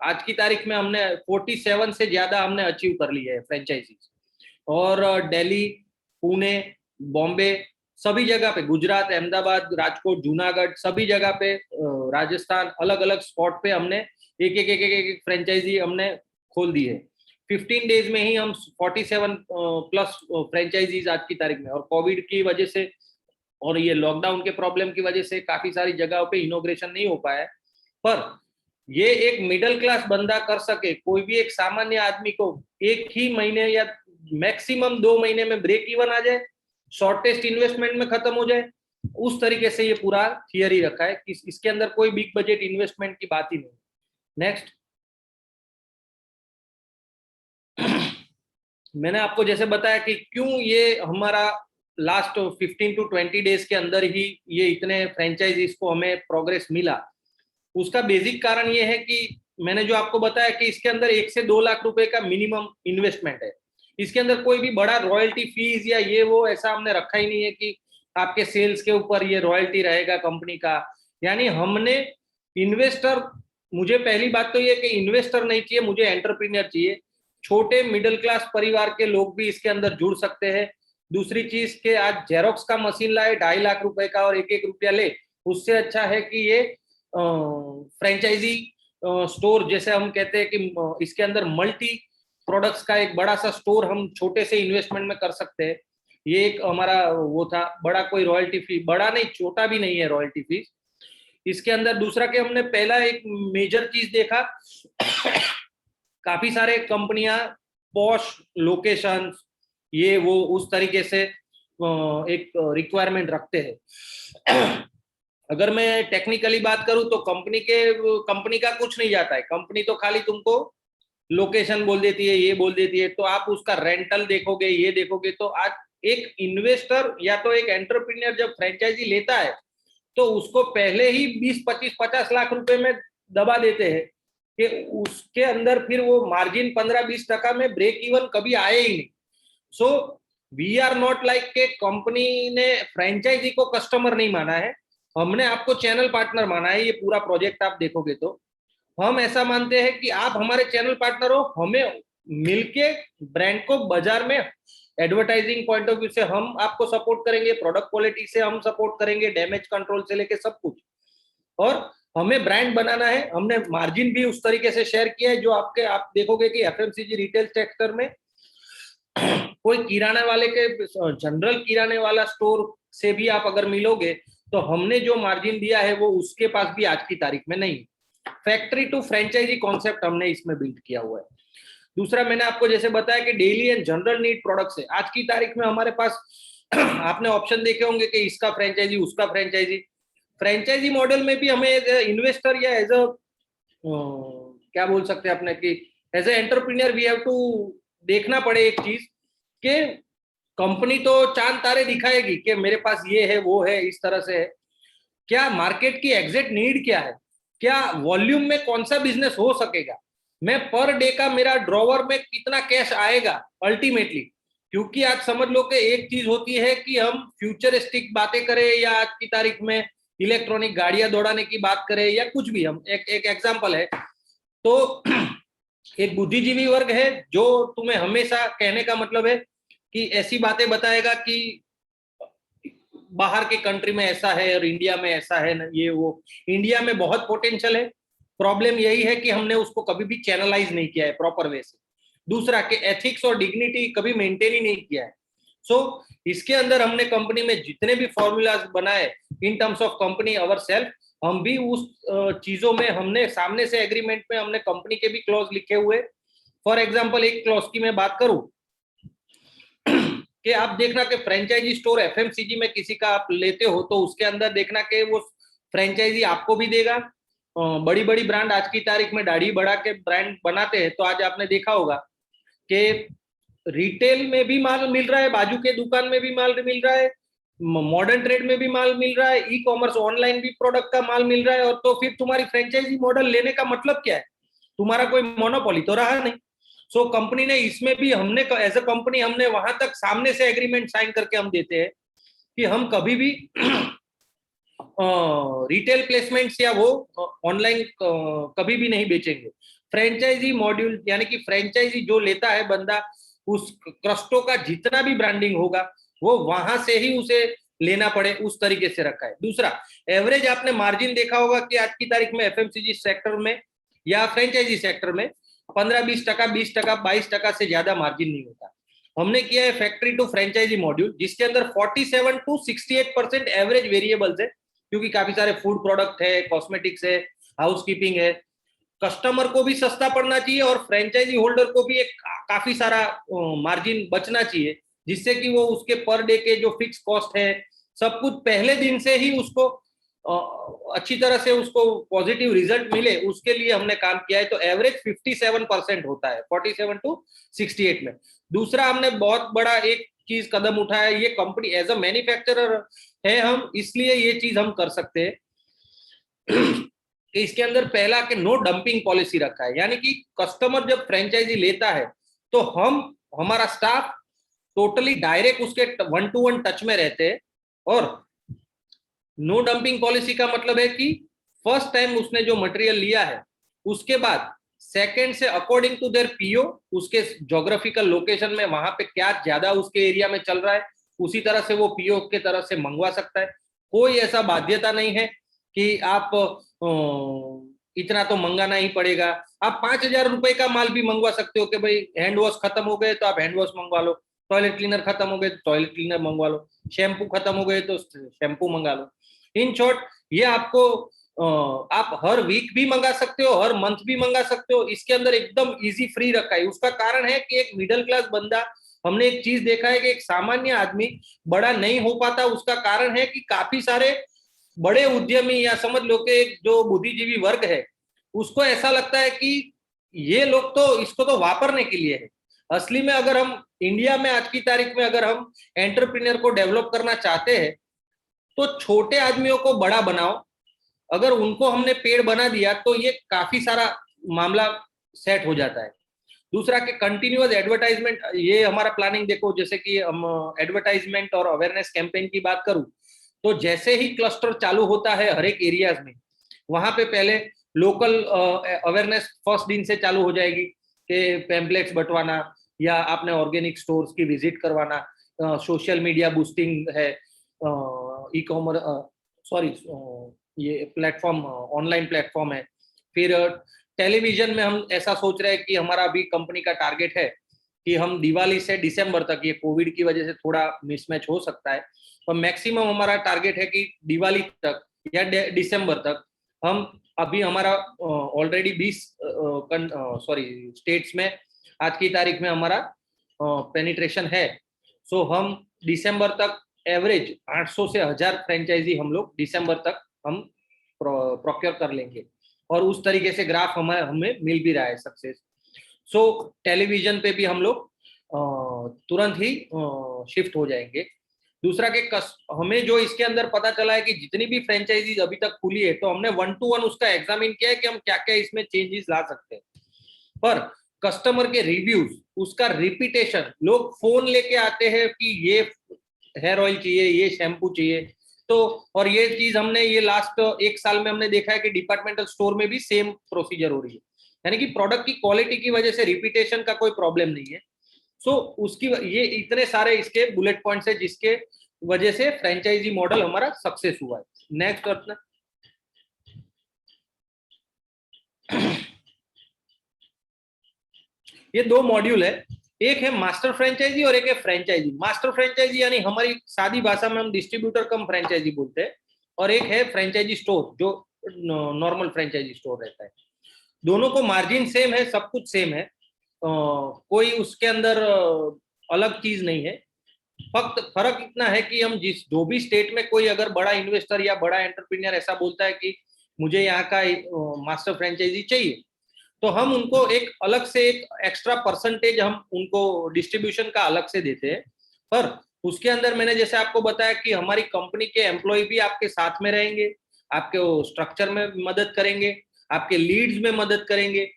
आज की तारीख में हमने 47 से ज्यादा हमने अचीव कर ली है फ्रेंचाइजीज, और दिल्ली, पुणे, बॉम्बे, सभी जगह पे, गुजरात, अहमदाबाद, राजकोट, जूनागढ़, सभी जगह पे, राजस्थान, अलग अलग स्पॉट पे हमने एक फ्रेंचाइजी हमने खोल दी है। 15 डेज में ही हम 47 प्लस फ्रेंचाइजीज आज की तारीख में, और कोविड की वजह से और ये लॉकडाउन के प्रॉब्लम की वजह से काफी सारी जगहों पे इनोग्रेशन नहीं हो पाया है, पर ये एक मिडिल क्लास बंदा कर सके, कोई भी एक सामान्य आदमी को एक ही महीने या मैक्सिमम 2 महीने में ब्रेक इवन आ जाए, शॉर्टेस्ट इन्वेस्टमेंट में खत्म हो जाए, उस तरीके से ये पूरा थियरी रखा है कि इसके अंदर कोई बिग बजट इन्वेस्टमेंट की बात ही नहीं। नेक्स्ट, मैंने आपको जैसे बताया कि क्यों ये हमारा लास्ट 15 to 20 डेज के अंदर ही ये इतने फ्रेंचाइजीज को हमें प्रोग्रेस मिला। उसका बेसिक कारण ये है कि मैंने जो आपको बताया कि इसके अंदर 1 से 2 लाख रुपए का मिनिमम इन्वेस्टमेंट है। इसके अंदर कोई भी बड़ा रॉयल्टी फीस या ये वो ऐसा हमने रखा ही नहीं है कि आपके सेल्स के ऊपर ये रॉयल्टी रहेगा कंपनी का। यानी हमने इन्वेस्टर, मुझे पहली बात तो ये कि इन्वेस्टर नहीं चाहिए, मुझे एंटरप्रेन्योर चाहिए। छोटे मिडिल क्लास परिवार के लोग भी इसके अंदर जुड़ सकते हैं। दूसरी चीज के आज जेरोक्स का मशीन लाए 2.5 लाख रुपए का और 1-1 रुपया ले, उससे अच्छा है कि ये फ्रेंचाइजी स्टोर, जैसे हम कहते हैं कि इसके अंदर मल्टी प्रोडक्ट्स का एक बड़ा सा स्टोर हम छोटे से इन्वेस्टमेंट में कर सकते हैं। ये एक हमारा वो था, बड़ा कोई रॉयल्टी फी, बड़ा नहीं छोटा भी नहीं है रॉयल्टी फीस इसके अंदर। दूसरा कि हमने पहला एक मेजर चीज देखा, काफी सारे कंपनियां पॉश लोकेशन ये वो उस तरीके से एक रिक्वायरमेंट रखते हैं। अगर मैं टेक्निकली बात करूं तो कंपनी का कुछ नहीं जाता है, कंपनी तो खाली तुमको लोकेशन बोल देती है, ये बोल देती है, तो आप उसका रेंटल देखोगे, ये देखोगे। तो आज एक इन्वेस्टर या तो एक एंटरप्रेन्योर जब फ्रेंचाइजी लेता है तो उसको पहले ही 20, 25, 50 लाख रुपए में दबा देते हैं कि उसके अंदर फिर वो मार्जिन 15-20% में ब्रेक इवन कभी आए ही नहीं। So we are not like के कंपनी ने फ्रेंचाइजी को कस्टमर नहीं माना है, हमने आपको चैनल पार्टनर माना है। ये पूरा प्रोजेक्ट आप देखोगे तो हम ऐसा मानते हैं कि आप हमारे चैनल पार्टनर हो, हमें मिलके ब्रांड को बाजार में एडवर्टाइजिंग पॉइंट ऑफ व्यू से हम आपको सपोर्ट करेंगे, प्रोडक्ट क्वालिटी से हम सपोर्ट करेंगे, डैमेज कंट्रोल से लेके सब कुछ। और हमें ब्रांड बनाना है, हमने मार्जिन भी उस तरीके से शेयर किया है जो आप देखोगे कि एफएमसीजी रिटेल सेक्टर में कोई किराना वाले के जनरल किराने वाला स्टोर से भी आप अगर मिलोगे तो हमने जो मार्जिन दिया है वो उसके पास भी आज की तारीख में नहीं। फैक्ट्री टू फ्रेंचाइजी कॉन्सेप्ट हमने इसमें बिल्ड किया हुआ है। दूसरा, मैंने आपको जैसे बताया कि daily and general need products है। आज की तारीख में हमारे पास आपने ऑप्शन देखे होंगे कि इसका फ्रेंचाइजी, उसका फ्रेंचाइजी। फ्रेंचाइजी मॉडल में भी हमें एज इन्वेस्टर या एज अ क्या बोल सकते हैं अपने कि as a entrepreneur we have to देखना पड़े एक चीज कि कंपनी तो चांद तारे दिखाएगी कि मेरे पास ये है वो है इस तरह से है, क्या मार्केट की एग्जैक्ट नीड क्या है, क्या वॉल्यूम में कौन सा बिजनेस हो सकेगा, मैं पर डे का मेरा ड्रॉवर में कितना कैश आएगा अल्टीमेटली। क्योंकि आज समझ लो कि एक चीज होती है कि हम फ्यूचरिस्टिक बातें करें या आज की तारीख में इलेक्ट्रॉनिक गाड़ियां दौड़ाने की बात करें या कुछ भी, हम एक एग्जांपल है तो एक बुद्धिजीवी वर्ग है जो तुम्हें हमेशा कहने का मतलब है कि ऐसी बातें बताएगा कि बाहर के कंट्री में ऐसा है और इंडिया में ऐसा है ना, ये वो। इंडिया में बहुत पोटेंशियल है, प्रॉब्लम यही है कि हमने उसको कभी भी चैनलाइज नहीं किया है प्रॉपर वे से। दूसरा कि एथिक्स और डिग्निटी कभी मेंटेन ही नहीं किया है। सो इसके अंदर हमने कंपनी में जितने भी फॉर्मूलाज बनाए इन terms of company our self, हम भी उस चीजों में हमने सामने से एग्रीमेंट में हमने कंपनी के भी क्लॉज लिखे हुए। फॉर एग्जांपल एक क्लॉज की मैं बात करूं कि आप देखना कि फ्रेंचाइजी स्टोर एफएमसीजी में किसी का आप लेते हो तो उसके अंदर देखना कि वो फ्रेंचाइजी आपको भी देगा। बड़ी बड़ी ब्रांड आज की तारीख में दाढ़ी बढ़ा के ब्रांड बनाते हैं, तो आज आपने देखा होगा कि रिटेल में भी माल मिल रहा है, बाजू के दुकान में भी माल मिल रहा है, मॉडर्न ट्रेड में भी माल मिल रहा है, ई कॉमर्स ऑनलाइन भी प्रोडक्ट का माल मिल रहा है। और तो फिर तुम्हारी फ्रेंचाइजी मॉडल लेने का मतलब क्या है, तुम्हारा कोई मोनोपोली तो रहा नहीं। सो कंपनी ने इसमें भी हमने एज अ कंपनी हमने वहां तक सामने से एग्रीमेंट साइन करके हम देते हैं कि हम कभी भी रिटेल प्लेसमेंट्स या वो ऑनलाइन कभी भी नहीं बेचेंगे। फ्रेंचाइजी मॉड्यूल यानी कि फ्रेंचाइजी जो लेता है बंदा, उस क्रस्टो का जितना भी ब्रांडिंग होगा वो वहां से ही उसे लेना पड़े उस तरीके से रखा है। दूसरा, एवरेज आपने मार्जिन देखा होगा कि आज की तारीख में एफएमसीजी सेक्टर में या फ्रेंचाइजी सेक्टर में 15-20%, 20%, 22% से ज्यादा मार्जिन नहीं होता। हमने किया है फैक्ट्री टू फ्रेंचाइजी मॉड्यूल, जिसके अंदर 47 to 68% एवरेज वेरिएबल्स है, क्योंकि काफी सारे फूड प्रोडक्ट है, कॉस्मेटिक्स है, हाउसकीपिंग है। कस्टमर को भी सस्ता पड़ना चाहिए और फ्रेंचाइजी होल्डर को भी एक काफी सारा मार्जिन बचना चाहिए, जिससे कि वो उसके पर डे के जो फिक्स कॉस्ट है सब कुछ पहले दिन से ही उसको अच्छी तरह से उसको पॉजिटिव रिजल्ट मिले, उसके लिए हमने काम किया है। तो एवरेज 57% होता है 47 to 68 में। दूसरा, हमने बहुत बड़ा एक चीज कदम उठाया, ये कंपनी एज अ मैन्युफैक्चरर है हम, इसलिए ये चीज हम कर सकते हैं कि इसके अंदर पहला कि नो डंपिंग पॉलिसी रखा है, यानी कि कस्टमर जब फ्रेंचाइजी लेता है तो हमारा स्टाफ टोटली डायरेक्ट उसके 1-to-1 टच में रहते हैं। और नो डंपिंग पॉलिसी का मतलब है कि फर्स्ट टाइम उसने जो मटेरियल लिया है उसके बाद सेकंड से अकॉर्डिंग टू देयर पीओ, उसके ज्योग्राफिकल लोकेशन में वहां पे क्या ज्यादा उसके एरिया में चल रहा है उसी तरह से वो पीओ के तरफ से मंगवा सकता है। कोई ऐसा बाध्यता नहीं है कि आप इतना तो मंगाना ही पड़ेगा। आप 5,000 रुपए का माल भी मंगवा सकते हो कि भाई हैंड वॉश खत्म हो गए तो आप हैंड वॉश मंगवा लो, टॉयलेट क्लीनर खत्म हो गए तो टॉयलेट क्लीनर मंगवा लो, शैम्पू खत्म हो गए तो शैम्पू मंगा लो। इन शॉर्ट, ये आपको आप हर वीक भी मंगा सकते हो, हर मंथ भी मंगा सकते हो। इसके अंदर एकदम इजी फ्री रखा है। उसका कारण है कि एक मिडिल क्लास बंदा, हमने एक चीज देखा है कि एक सामान्य आदमी बड़ा नहीं हो पाता। उसका कारण है कि काफी सारे बड़े उद्यमी या समझ लो कि जो बुद्धिजीवी वर्ग है उसको ऐसा लगता है कि ये लोग तो इसको तो वापरने के लिए है। असली में अगर हम इंडिया में आज की तारीख में अगर हम एंटरप्रेन्योर को डेवलप करना चाहते हैं तो छोटे आदमियों को बड़ा बनाओ, अगर उनको हमने पेड़ बना दिया तो ये काफी सारा मामला सेट हो जाता है। दूसरा कि कंटिन्यूअस एडवर्टाइजमेंट, ये हमारा प्लानिंग देखो, जैसे कि हम एडवर्टाइजमेंट और अवेयरनेस कैंपेन की बात करूं तो जैसे ही क्लस्टर चालू होता है हर एक एरियाज में, वहां पे पहले लोकल अवेयरनेस फर्स्ट दिन से चालू हो जाएगी कि पैम्पलेट्स बंटवाना या आपने ऑर्गेनिक स्टोर्स की विजिट करवाना, सोशल मीडिया बूस्टिंग है, ई कॉमर्स सॉरी ये प्लेटफॉर्म ऑनलाइन प्लेटफॉर्म है। फिर टेलीविजन में हम ऐसा सोच रहे हैं कि हमारा अभी कंपनी का टारगेट है कि हम दिवाली से दिसंबर तक, ये कोविड की वजह से थोड़ा मिसमैच हो सकता है, तो मैक्सिमम हमारा टारगेट है कि दिवाली तक या दिसंबर तक हम, अभी हमारा ऑलरेडी 20 स्टेट्स में आज की तारीख में हमारा पेनिट्रेशन है। सो हम दिसंबर तक एवरेज 800 से 1000 फ्रेंचाइजी हम लोग दिसंबर तक हम प्रोक्योर कर लेंगे, और उस तरीके से ग्राफ हमें मिल भी रहा है सक्सेस। सो टेलीविजन पे भी हम लोग तुरंत ही शिफ्ट हो जाएंगे। दूसरा के हमें जो इसके अंदर पता चला है कि जितनी भी फ्रेंचाइजीज अभी तक खुली है तो हमने 1 to 1 उसका एग्जामिन किया है कि हम क्या क्या इसमें चेंजेस ला सकते हैं। पर कस्टमर के रिव्यूज, उसका रिपीटेशन, लोग फोन लेके आते हैं कि ये हेयर ऑयल चाहिए, ये शैम्पू चाहिए, तो और ये चीज हमने ये लास्ट 1 साल में हमने देखा है कि डिपार्टमेंटल स्टोर में भी सेम प्रोसीजर हो रही है, यानी कि प्रोडक्ट की क्वालिटी की वजह से रिपीटेशन का कोई प्रॉब्लम नहीं है। सो उसकी ये इतने सारे इसके बुलेट पॉइंट्स है जिसके वजह से फ्रेंचाइजी मॉडल हमारा सक्सेस हुआ है। नेक्स्ट रत्न, ये 2 मॉड्यूल है, एक है मास्टर फ्रेंचाइजी और एक है फ्रेंचाइजी। मास्टर फ्रेंचाइजी यानी हमारी सादी भाषा में हम डिस्ट्रीब्यूटर कम फ्रेंचाइजी बोलते हैं, और एक है फ्रेंचाइजी स्टोर जो नॉर्मल फ्रेंचाइजी स्टोर रहता है। दोनों को मार्जिन सेम है, सब कुछ सेम है, कोई उसके अंदर अलग चीज नहीं है। फक्त फर्क इतना है कि हम जो भी स्टेट में कोई अगर बड़ा इन्वेस्टर या बड़ा एंटरप्रेन्योर ऐसा बोलता है कि मुझे यहाँ का मास्टर फ्रेंचाइजी चाहिए, तो हम उनको एक अलग से एक एक्स्ट्रा परसेंटेज हम उनको डिस्ट्रीब्यूशन का अलग से देते हैं। पर उसके अंदर मैंने जैसे आपको बताया कि हमारी कंपनी के एम्प्लॉय भी आपके साथ में रहेंगे, आपके स्ट्रक्चर में मदद करेंगे, आपके लीड्स में मदद करेंगे,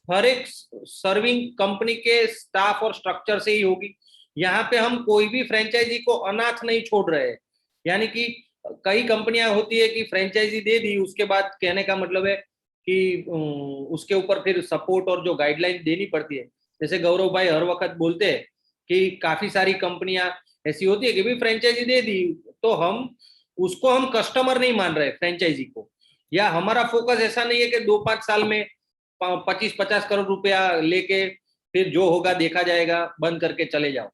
हर एक सर्विंग कंपनी के स्टाफ और स्ट्रक्चर से ही होगी। यहाँ पे हम कोई भी फ्रेंचाइजी को अनाथ नहीं छोड़ रहे हैं, यानी कि कई कंपनियां होती है कि फ्रेंचाइजी दे दी, उसके बाद कहने का मतलब है कि उसके ऊपर फिर सपोर्ट और जो गाइडलाइन देनी पड़ती है। जैसे गौरव भाई हर वक्त बोलते हैं कि काफी सारी कंपनियां ऐसी होती है कि भी फ्रेंचाइजी दे दी तो हम उसको हम कस्टमर नहीं मान रहे फ्रेंचाइजी को, या हमारा फोकस ऐसा नहीं है कि 2-5 साल में 25-50 करोड़ रुपया लेके फिर जो होगा देखा जाएगा बंद करके चले जाओ,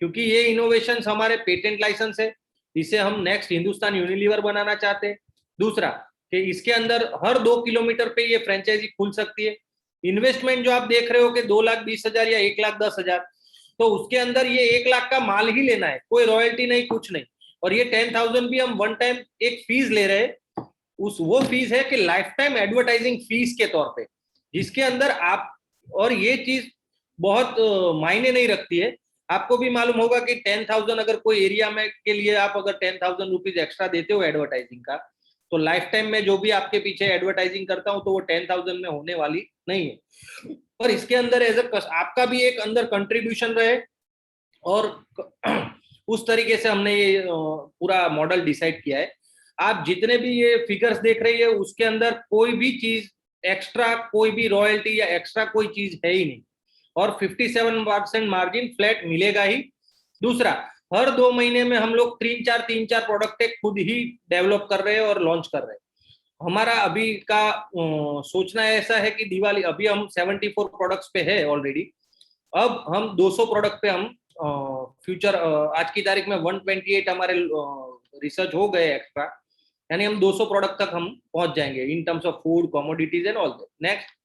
क्योंकि ये इनोवेशंस हमारे पेटेंट लाइसेंस है, इसे हम नेक्स्ट हिंदुस्तान यूनिलीवर बनाना चाहते हैं। दूसरा कि इसके अंदर हर 2 किलोमीटर पे ये फ्रेंचाइजी खुल सकती है। इन्वेस्टमेंट जो आप देख रहे हो कि 2,20,000 या 1,10,000, तो उसके अंदर ये 1 लाख का माल ही लेना है, कोई रॉयल्टी नहीं, कुछ नहीं। और ये 10,000 भी हम वन टाइम एक फीस ले रहे हैं, वो फीस है कि लाइफ टाइम एडवर्टाइजिंग फीस के तौर पे, जिसके अंदर आप, और ये चीज बहुत मायने नहीं रखती है। आपको भी मालूम होगा कि 10,000 अगर कोई एरिया में के लिए आप अगर 10,000 रुपीज एक्स्ट्रा देते हो एडवर्टाइजिंग का, तो लाइफ टाइम में जो भी आपके पीछे एडवर्टाइजिंग करता हूं तो वो 10,000 में होने वाली नहीं है। पर इसके अंदर एज आपका भी एक अंदर कंट्रीब्यूशन रहे, और उस तरीके से हमने ये पूरा मॉडल डिसाइड किया है। आप जितने भी ये फिगर्स देख रही है उसके अंदर कोई भी चीज एक्स्ट्रा, कोई भी रॉयल्टी या एक्स्ट्रा कोई चीज है ही नहीं, और 57% मार्जिन फ्लैट मिलेगा ही। दूसरा, हर 2 महीने में हम लोग 3-4 प्रोडक्ट खुद ही डेवलप कर रहे हैं और लॉन्च कर रहे हैं। हमारा अभी का सोचना ऐसा है कि दिवाली, अभी हम 74 प्रोडक्ट्स पे है ऑलरेडी, अब हम 200 प्रोडक्ट पे हम फ्यूचर, आज की तारीख में 128 हमारे रिसर्च हो गए एक्स्ट्रा, यानी हम 200 प्रोडक्ट तक हम पहुंच जाएंगे in terms of food, commodities and all that. Next,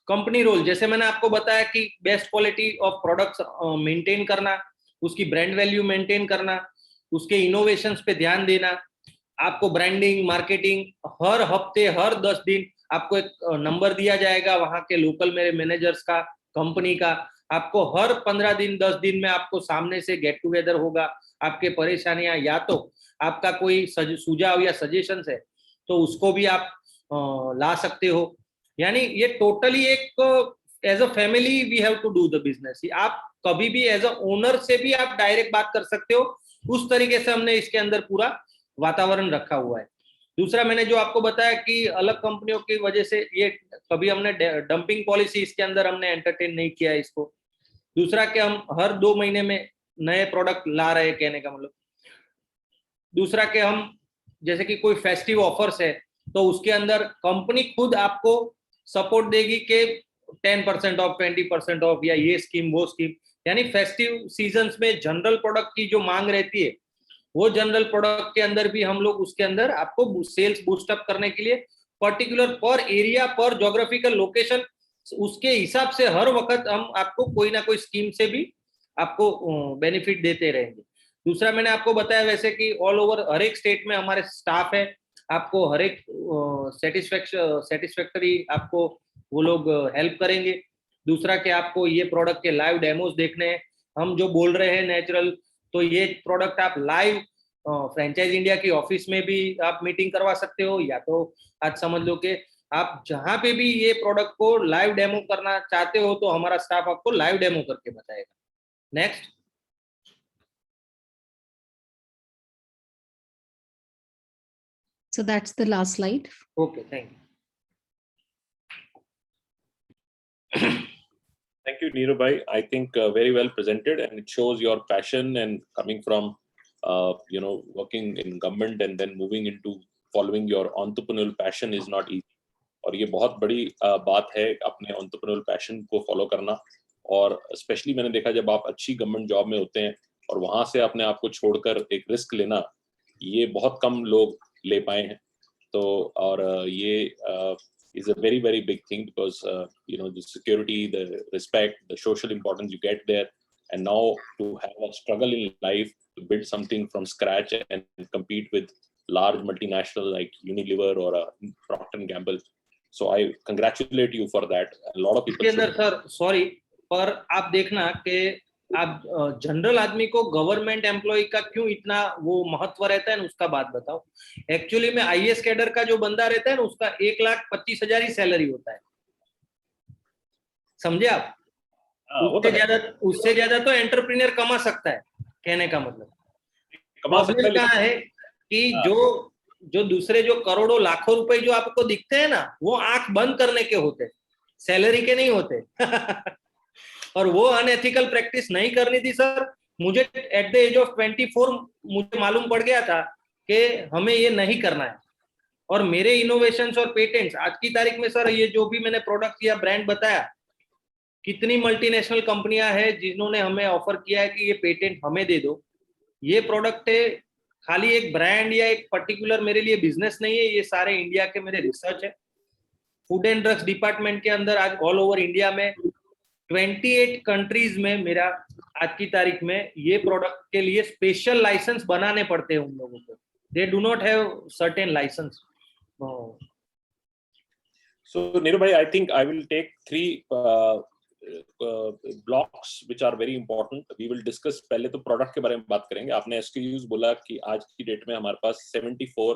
company role, जैसे मैंने आपको बताया कि best quality of products maintain करना, उसकी ब्रांड वैल्यू मेंटेन करना, उसके इनोवेशंस पे ध्यान देना, आपको ब्रांडिंग, मार्केटिंग, हर हफ्ते, हर 10 दिन आपको एक नंबर दिया जाएगा वहां के लोकल मेरे मैनेजर्स का, कंपनी का, आपको हर 15 दिन 10 दिन में आपको सामने से गेट टुगेदर होगा, आपके परेशानियां या तो आपका कोई सुझाव या सजेशन है तो उसको भी आप ला सकते हो। यानी ये टोटली एक as a family we have to do the business. आप कभी भी एज अ ओनर से भी आप डायरेक्ट बात कर सकते हो, उस तरीके से हमने इसके अंदर पूरा वातावरण रखा हुआ है। दूसरा मैंने जो आपको बताया कि अलग कंपनियों की वजह से ये कभी हमने डंपिंग पॉलिसी इसके अंदर हमने एंटरटेन नहीं किया है इसको। दूसरा कि हम हर 2 महीने में नए प्रोडक्ट ला रहे हैं, कहने का मतलब। दूसरा कि हम जैसे कि कोई फेस्टिव ऑफर्स है तो उसके अंदर कंपनी खुद आपको सपोर्ट देगी कि 10% ऑफ, 20% ऑफ, या ये स्कीम वो स्कीम। यानी फेस्टिव सीजन्स में जनरल प्रोडक्ट की जो मांग रहती है वो जनरल प्रोडक्ट के अंदर भी हम लोग उसके अंदर आपको सेल्स बूस्ट अप करने के लिए पर्टिकुलर पर एरिया पर ज्योग्राफिकल लोकेशन उसके हिसाब से हर वक्त हम आपको कोई ना कोई स्कीम से भी आपको बेनिफिट देते रहेंगे। दूसरा मैंने आपको बताया वैसे कि ऑल ओवर हर एक स्टेट में हमारे स्टाफ है, आपको हर एक सेटिस्फैक्टरी आपको वो लोग हेल्प करेंगे। दूसरा कि आपको ये प्रोडक्ट के लाइव डेमोज देखने हैं, हम जो बोल रहे हैं नेचुरल, तो ये प्रोडक्ट आप लाइव फ्रेंचाइज इंडिया की ऑफिस में भी आप मीटिंग करवा सकते हो, या तो आज समझ लो कि आप जहां पे भी ये प्रोडक्ट को लाइव डेमो करना चाहते हो तो हमारा स्टाफ आपको लाइव डेमो करके बताएगा। Next. So that's the last slide. Okay, thank you. Thank you, Neeru bhai. I think very well presented, and it shows your passion and coming from, working in government and then moving into following your entrepreneurial passion is not easy. और ये बहुत बड़ी बात है अपने entrepreneurial passion को follow करना। और स्पेशली मैंने देखा जब आप अच्छी गवर्नमेंट जॉब में होते हैं और वहां से अपने आप को छोड़कर एक रिस्क लेना, ये बहुत कम लोग ले पाए हैं। तो और ये is a very, very big thing because the security, the respect, the social importance you get there, and now to have a struggle in life to build something from scratch and compete with large multinational like Unilever or Procter & Gamble. So I congratulate you for that. A lot of people. इसके अंदर sir sorry, पर आप देखना कि आप general आदमी को government employ का क्यों इतना वो महत्व रहता है ना, उसका बात बताओ। एक्चुअली में आईएएस कैडर का जो बंदा रहता है ना, उसका 1,25,000 ही सैलरी होता है, समझे आप? उससे ज्यादा तो एंटरप्रेन्योर कमा सकता है, कहने का मतलब। प्रॉब्लम क्या है कि जो दूसरे जो करोड़ों लाखों रुपए जो आपको दिखते हैं ना, वो आंख बंद करने के होते, सैलरी के नहीं होते। और वो अनएथिकल प्रैक्टिस नहीं करनी थी सर। मुझे एट द एज ऑफ 24 मुझे मालूम पड़ गया था कि हमें ये नहीं करना है। और मेरे इनोवेशंस और पेटेंट्स आज की तारीख में सर, ये जो भी मैंने प्रोडक्ट या ब्रांड बताया, कितनी मल्टीनेशनल कंपनियां हैं जिन्होंने हमें ऑफर किया है कि ये पेटेंट हमें दे दो। ये प्रोडक्ट है, खाली एक ब्रांड या एक पर्टिकुलर मेरे लिए बिजनेस नहीं है, ये सारे इंडिया के मेरे रिसर्च है। फूड एंड ड्रग्स डिपार्टमेंट के अंदर आज ऑल ओवर इंडिया में 28 कंट्रीज में मेरा आज की तारीख में ये प्रोडक्ट के लिए स्पेशल लाइसेंस बनाने पड़ते हैं उन लोगों को। They do not have certain license. So Neeru bhai, I think I will take 3 blocks which are very important. We will discuss, पहले तो प्रोडक्ट के बारे में बात करेंगे। आपने SKUs बोला कि आज की डेट में हमारे पास 74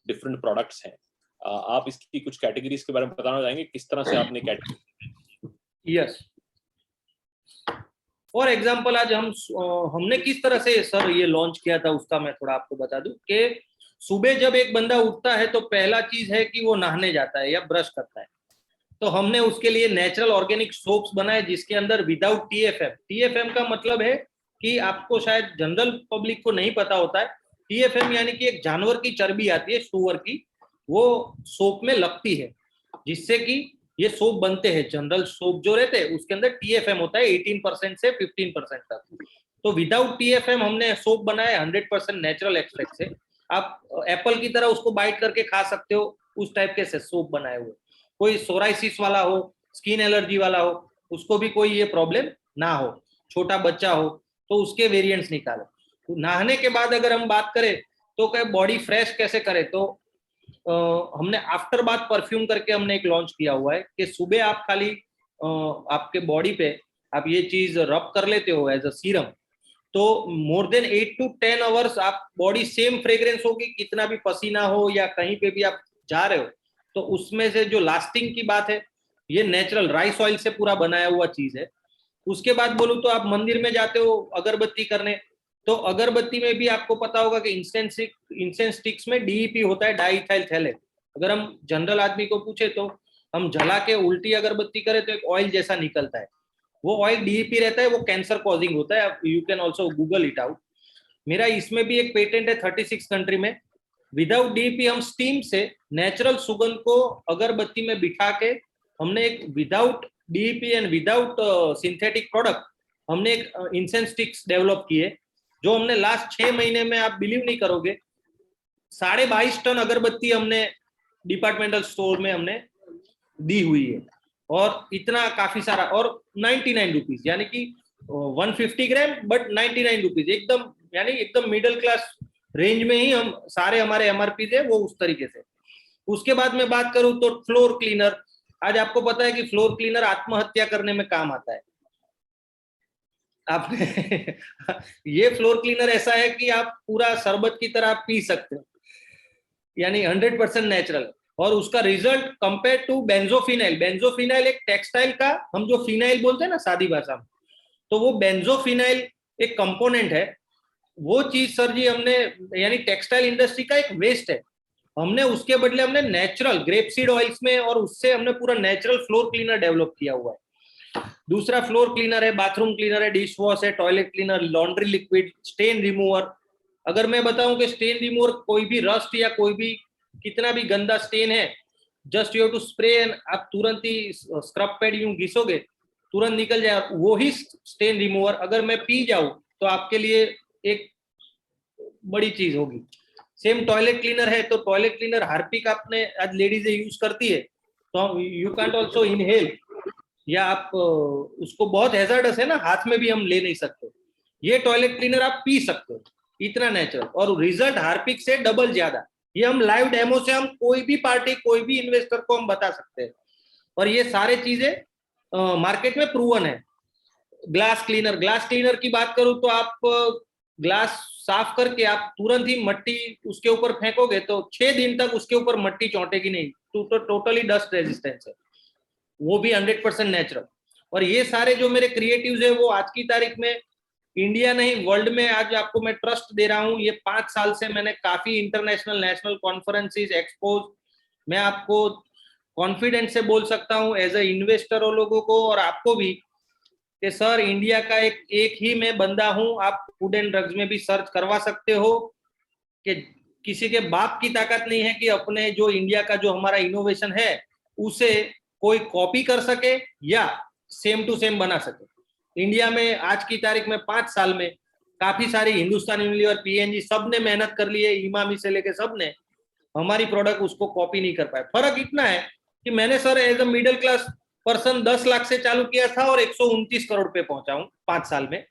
डिफरेंट प्रोडक्ट्स हैं। आप इसकी कुछ कैटेगरीज के बारे में बताना चाहेंगे, किस तरह से आपने कैटेगरी? यस, फॉर एग्जाम्पल आज हमने किस तरह से सर ये लॉन्च किया था उसका मैं थोड़ा आपको बता दूं कि सुबह जब एक बंदा उठता है तो पहला चीज है कि वो नहाने जाता है या ब्रश करता है। तो हमने उसके लिए नेचुरल ऑर्गेनिक सोप्स बनाए जिसके अंदर विदाउट TFM। TFM का मतलब है कि आपको शायद जनरल पब्लिक को नहीं पता होता है। TFM यानी कि एक जानवर की चर्बी आती है, सुअर की, वो सोप में लगती है जिससे कि ये सोप बनते हैं। जनरल सोप जो रहते हैं उसके अंदर TFM होता है 18% से 15% तक। तो विदाउट TFM हमने सोप बनाया 100% नेचुरल एक्सट्रैक्ट से। आप एप्पल की तरह उसको बाइट करके खा सकते हो, उस टाइप के से सोप बनाए हुए। कोई सोराइसिस वाला हो, स्किन एलर्जी वाला हो, उसको भी कोई ये प्रॉब्लम ना हो, छोटा बच्चा हो तो उसके वेरिएंट्स निकालो। तो नहाने के बाद अगर हम बात करें तो क्या बॉडी फ्रेश कैसे करें, तो हमने आफ्टर बाथ परफ्यूम करके हमने एक लॉन्च किया हुआ है कि सुबह आप खाली आपके बॉडी पे आप ये चीज रब कर लेते हो एज अ सीरम, तो मोर देन 8 to 10 आवर्स आप बॉडी सेम फ्रेग्रेंस होगी, कितना भी पसीना हो या कहीं पे भी आप जा रहे हो, तो उसमें से जो लास्टिंग की बात है, ये नेचुरल राइस ऑयल से पूरा बनाया हुआ चीज है। उसके बाद बोलूं तो आप मंदिर में जाते हो अगरबत्ती करने, तो अगरबत्ती में भी आपको पता होगा कि इंसेंस स्टिक्स में डीईपी होता है, डाई इथाइल थैलेट। अगर हम जनरल आदमी को पूछे तो हम जला के उल्टी अगरबत्ती करें तो एक ऑयल जैसा निकलता है, वो ऑयल डीईपी रहता है, वो कैंसर कॉजिंग होता है। You can also Google it out. मेरा इसमें भी एक पेटेंट है 36 कंट्री में। विदाउट डीईपी हम स्टीम से नेचुरल सुगंध को अगरबत्ती में बिठा के हमने एक without DEP and without synthetic product हमने एक इंसेंस स्टिक्स डेवलप किए, जो हमने लास्ट 6 महीने में, आप बिलीव नहीं करोगे, 22.5 टन अगरबत्ती हमने डिपार्टमेंटल स्टोर में हमने दी हुई है। और इतना काफी सारा, और 99 रुपीज, यानी कि 150 ग्राम बट 99 रुपीज, एकदम यानी एकदम मिडिल क्लास रेंज में ही हम सारे हमारे एमआरपी है वो उस तरीके से। उसके बाद मैं बात करूं तो फ्लोर क्लीनर। आज आपको पता है कि फ्लोर क्लीनर आत्महत्या करने में काम आता है। आपने ये फ्लोर क्लीनर ऐसा है कि आप पूरा शरबत की तरह पी सकते हो, यानी 100% नेचुरल। और उसका रिजल्ट कंपेयर टू बेंजोफिनाइल, बेंजोफिनाइल एक टेक्सटाइल का, हम जो फिनाइल बोलते हैं ना सादी भाषा में, तो वो बेंजोफिनाइल एक कंपोनेंट है। वो चीज सर जी हमने, यानी टेक्सटाइल इंडस्ट्री का एक वेस्ट है, हमने उसके बदले हमने नेचुरल ग्रेपसीड ऑयल्स में, और उससे हमने पूरा नेचुरल फ्लोर क्लीनर डेवलप किया हुआ है। दूसरा फ्लोर क्लीनर है, बाथरूम क्लीनर है, डिश वॉश है, toilet cleaner, laundry liquid, stain remover. अगर मैं बताऊं कि स्टेन रिमूवर, कोई भी रस्ट या कोई भी कितना भी गंदा स्टेन है, just you have to spray and आप तुरंत ही स्क्रब पैड यूं घिसोगे तुरंत निकल जाए, वो ही स्टेन रिमूवर अगर मैं पी जाऊं तो आपके लिए एक बड़ी चीज होगी। सेम टॉयलेट क्लीनर है, तो टॉयलेट क्लीनर हार्पिक आपने आज लेडीज यूज करती है, तो यू कैंट ऑल्सो इनहेल, या आप उसको बहुत हैजर्डस है ना, हाथ में भी हम ले नहीं सकते। ये टॉयलेट क्लीनर आप पी सकते हो, इतना नेचुरल, और रिजल्ट हार्पिक से डबल ज्यादा। ये हम लाइव डेमो से हम कोई भी पार्टी, कोई भी इन्वेस्टर को हम बता सकते हैं, और ये सारे चीजें मार्केट में प्रूवन है। ग्लास क्लीनर, ग्लास क्लीनर की बात करूं तो आप ग्लास साफ करके आप तुरंत ही मट्टी उसके ऊपर फेंकोगे तो 6 दिन तक उसके ऊपर मट्टी चौंटेगी नहीं, तो टोटली डस्ट रेजिस्टेंस है, वो भी 100% नेचुरल। और ये सारे जो मेरे क्रिएटिव्स है वो आज की तारीख में इंडिया नहीं वर्ल्ड में आज आपको मैं ट्रस्ट दे रहा हूँ। ये 5 साल से मैंने काफी इंटरनेशनल नेशनल कॉन्फ्रेंसेस, एक्सपोज, मैं आपको कॉन्फिडेंस से बोल सकता हूँ एज ए इन्वेस्टर लोगों को और आपको भी, कि सर इंडिया का एक ही मैं बंदा हूं। आप फूड एंड ड्रग्स में भी सर्च करवा सकते हो कि किसी के बाप की ताकत नहीं है कि अपने जो इंडिया का जो हमारा इनोवेशन है उसे कोई कॉपी कर सके या सेम टू सेम बना सके। इंडिया में आज की तारीख में 5 साल में काफी सारी हिंदुस्तान यूनिलीवर, पीएनजी, सब ने मेहनत कर ली है, इमामी से लेके सब ने, हमारी प्रोडक्ट उसको कॉपी नहीं कर पाए। फर्क इतना है कि मैंने sir as a middle class person 10 lakh से चालू किया था और 129 करोड़ पे पहुंचा हूं 5 साल में,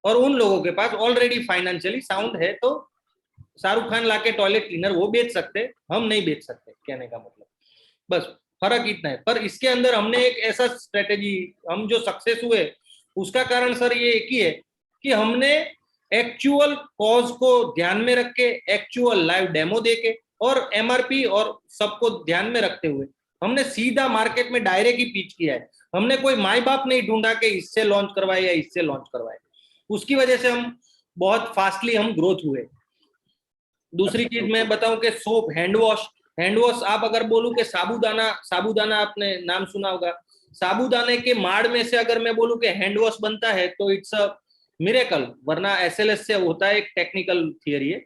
और उन लोगों के पास ऑलरेडी फाइनेंशियली साउंड है, तो शाहरुख खान लाके टॉयलेट क्लीनर वो बेच सकते, हम नहीं बेच सकते, कहने का मतलब बस फर्क इतना है। पर इसके अंदर हमने एक ऐसा स्ट्रेटेजी, हम जो सक्सेस हुए उसका कारण सर ये एक ही है कि हमने एक्चुअल कॉज को ध्यान में रख के, एक्चुअल लाइव डेमो देके और एमआरपी और सबको ध्यान में रखते हुए हमने सीधा मार्केट में डायरेक्ट ही पिच किया है। हमने कोई माई बाप नहीं ढूंढा कि इससे लॉन्च करवाए या इससे लॉन्च करवाए, उसकी वजह से हम बहुत फास्टली हम ग्रोथ हुए। दूसरी चीज मैं बताऊं कि सोप, हैंड वॉश आप अगर बोलूं कि साबूदाना आपने नाम सुना होगा, साबूदाने के माड़ में से अगर मैं बोलूं कि हैंड वॉश बनता है तो इट्स अ मिरेकल, वरना एसएलएस से होता है, एक टेक्निकल थियरी है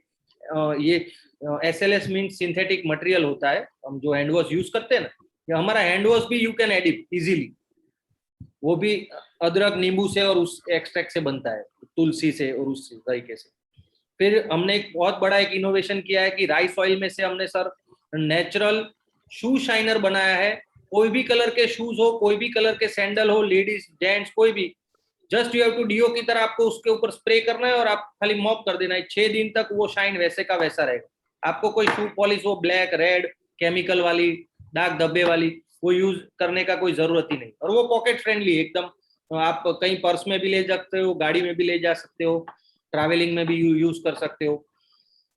ये। एसएलएस मीन सिंथेटिक मटेरियल होता है, हम जो हैंड वॉश यूज करते हैं ना, या हमारा हैंड वॉश भी यू कैन एडिट इजीली, वो भी अदरक नींबू से और उस एक्सट्रैक्ट से बनता है, तुलसी से और उस तरीके से। फिर हमने एक बहुत बड़ा एक इनोवेशन किया है कि राइस ऑयल में से हमने सर नेचुरल शू शाइनर बनाया है। कोई भी कलर के शूज हो, कोई भी कलर के सैंडल हो, लेडीज जेंट्स कोई भी, just you have to deo की तरह आपको उसके ऊपर स्प्रे करना है और आप खाली मॉप कर देना है, 6 दिन तक वो शाइन वैसे का वैसा रहेगा। आपको कोई शू पॉलिश हो ब्लैक, रेड, केमिकल वाली, दाग धब्बे वाली, वो यूज करने का कोई जरूरत ही नहीं, और वो पॉकेट फ्रेंडली एकदम आप कहीं पर्स में भी ले सकते हो, गाड़ी में भी ले जा सकते हो, ट्रैवलिंग में भी यूज कर सकते हो।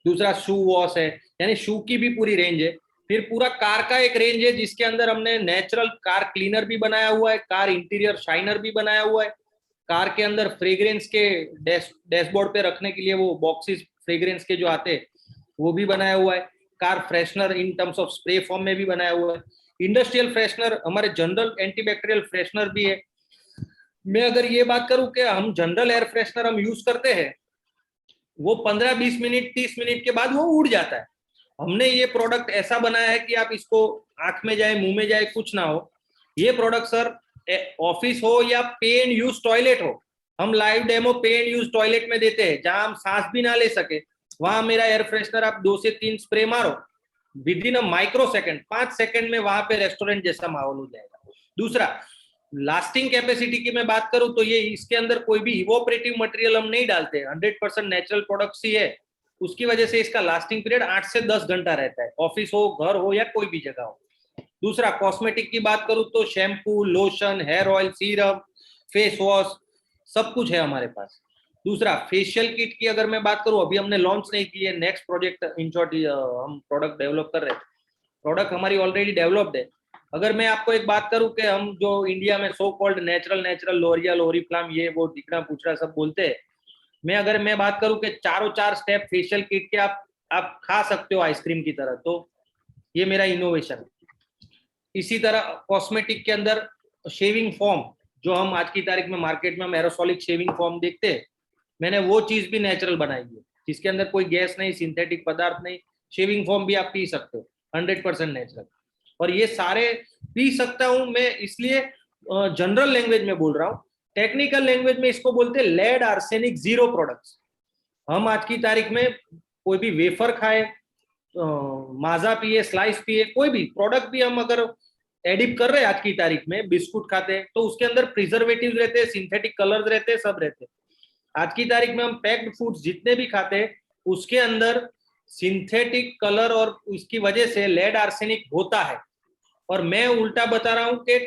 दूसरा शू वॉश है, यानी शू की भी पूरी रेंज है। फिर पूरा कार का एक रेंज है जिसके अंदर हमने नेचुरल कार क्लीनर भी बनाया हुआ है, कार इंटीरियर शाइनर भी बनाया हुआ है, कार के अंदर फ्रेग्रेंस के डैशबोर्ड पे रखने के लिए वो बॉक्सेस फ्रेग्रेंस के जो आते हैं वो भी बनाया हुआ है, car freshener in terms of spray form में भी बनाया हुआ है, इंडस्ट्रियल फ्रेशनर, हमारे जनरल एंटीबैक्टीरियल फ्रेशनर भी है। मैं अगर ये बात करूं कि हम जनरल एयर फ्रेशनर हम यूज करते हैं, वो 15-20 मिनट 30 मिनट के बाद वो उड़ जाता है। हमने ये प्रोडक्ट ऐसा बनाया है कि आप इसको आंख में जाए, मुंह में जाए, कुछ ना हो। ये प्रोडक्ट सर ऑफिस हो या पे एंड यूज टॉयलेट हो, हम लाइव डेमो पे एंड यूज टॉयलेट में देते हैं, जहां हम सांस भी ना ले सके, वहां मेरा एयर फ्रेशनर आप 2 से 3 स्प्रे मारो, with in a micro second, 5 second में वहां पे रेस्टोरेंट जैसा माहौल हो जाएगा। दूसरा, लास्टिंग कैपेसिटी की मैं बात करूं तो ये इसके अंदर कोई भी इवोपरेटिव मटेरियल हम नहीं डालते, 100% नेचुरल प्रोडक्ट्स ही है। उसकी वजह से इसका लास्टिंग पीरियड 8 से 10 घंटा रहता है, ऑफिस हो, घर हो या कोई भी जगह हो। दूसरा, कॉस्मेटिक की बात करूं तो shampoo, lotion, hair oil, serum, face wash, सब कुछ है हमारे पास। दूसरा, फेशियल किट की अगर मैं बात करूं, अभी हमने लॉन्च नहीं की है, नेक्स्ट प्रोजेक्ट इन शॉर्ट हम प्रोडक्ट डेवलप कर रहे हैं, प्रोडक्ट हमारी ऑलरेडी डेवलप्ड है। अगर मैं आपको एक बात करूं कि हम जो इंडिया में so called natural L'Oreal, Oriflame, ये वो दिखना पूछना सब बोलते हैं, अगर मैं बात करूं कि चारों 4 स्टेप फेशियल किट के आप खा सकते हो आइसक्रीम की तरह, तो ये मेरा इनोवेशन है। इसी तरह कॉस्मेटिक के अंदर शेविंग फॉर्म, जो हम आज की तारीख में मार्केट में हम एरोसोलिक शेविंग फॉर्म देखते हैं, मैंने वो चीज भी नेचुरल बनाई है, जिसके अंदर कोई गैस नहीं, सिंथेटिक पदार्थ नहीं, शेविंग फॉर्म भी आप पी सकते हो, 100% नेचुरल। और ये सारे पी सकता हूं मैं, इसलिए जनरल लैंग्वेज में बोल रहा हूँ। टेक्निकल लैंग्वेज में इसको बोलते हैं लेड आर्सेनिक जीरो प्रोडक्ट्स। हम आज की तारीख में कोई भी वेफर खाए, माजा पिए, स्लाइस पिए, कोई भी प्रोडक्ट भी हम अगर एडिप कर रहे हैं आज की तारीख में, बिस्कुट खाते हैं तो उसके अंदर प्रिजर्वेटिव रहते हैं, सिंथेटिक कलर्स रहते हैं, सब रहते हैं। आज की तारीख में हम पैक्ड फूड्स जितने भी खाते हैं उसके अंदर सिंथेटिक कलर और उसकी वजह से लेड आर्सेनिक होता है। और मैं उल्टा बता रहा हूं कि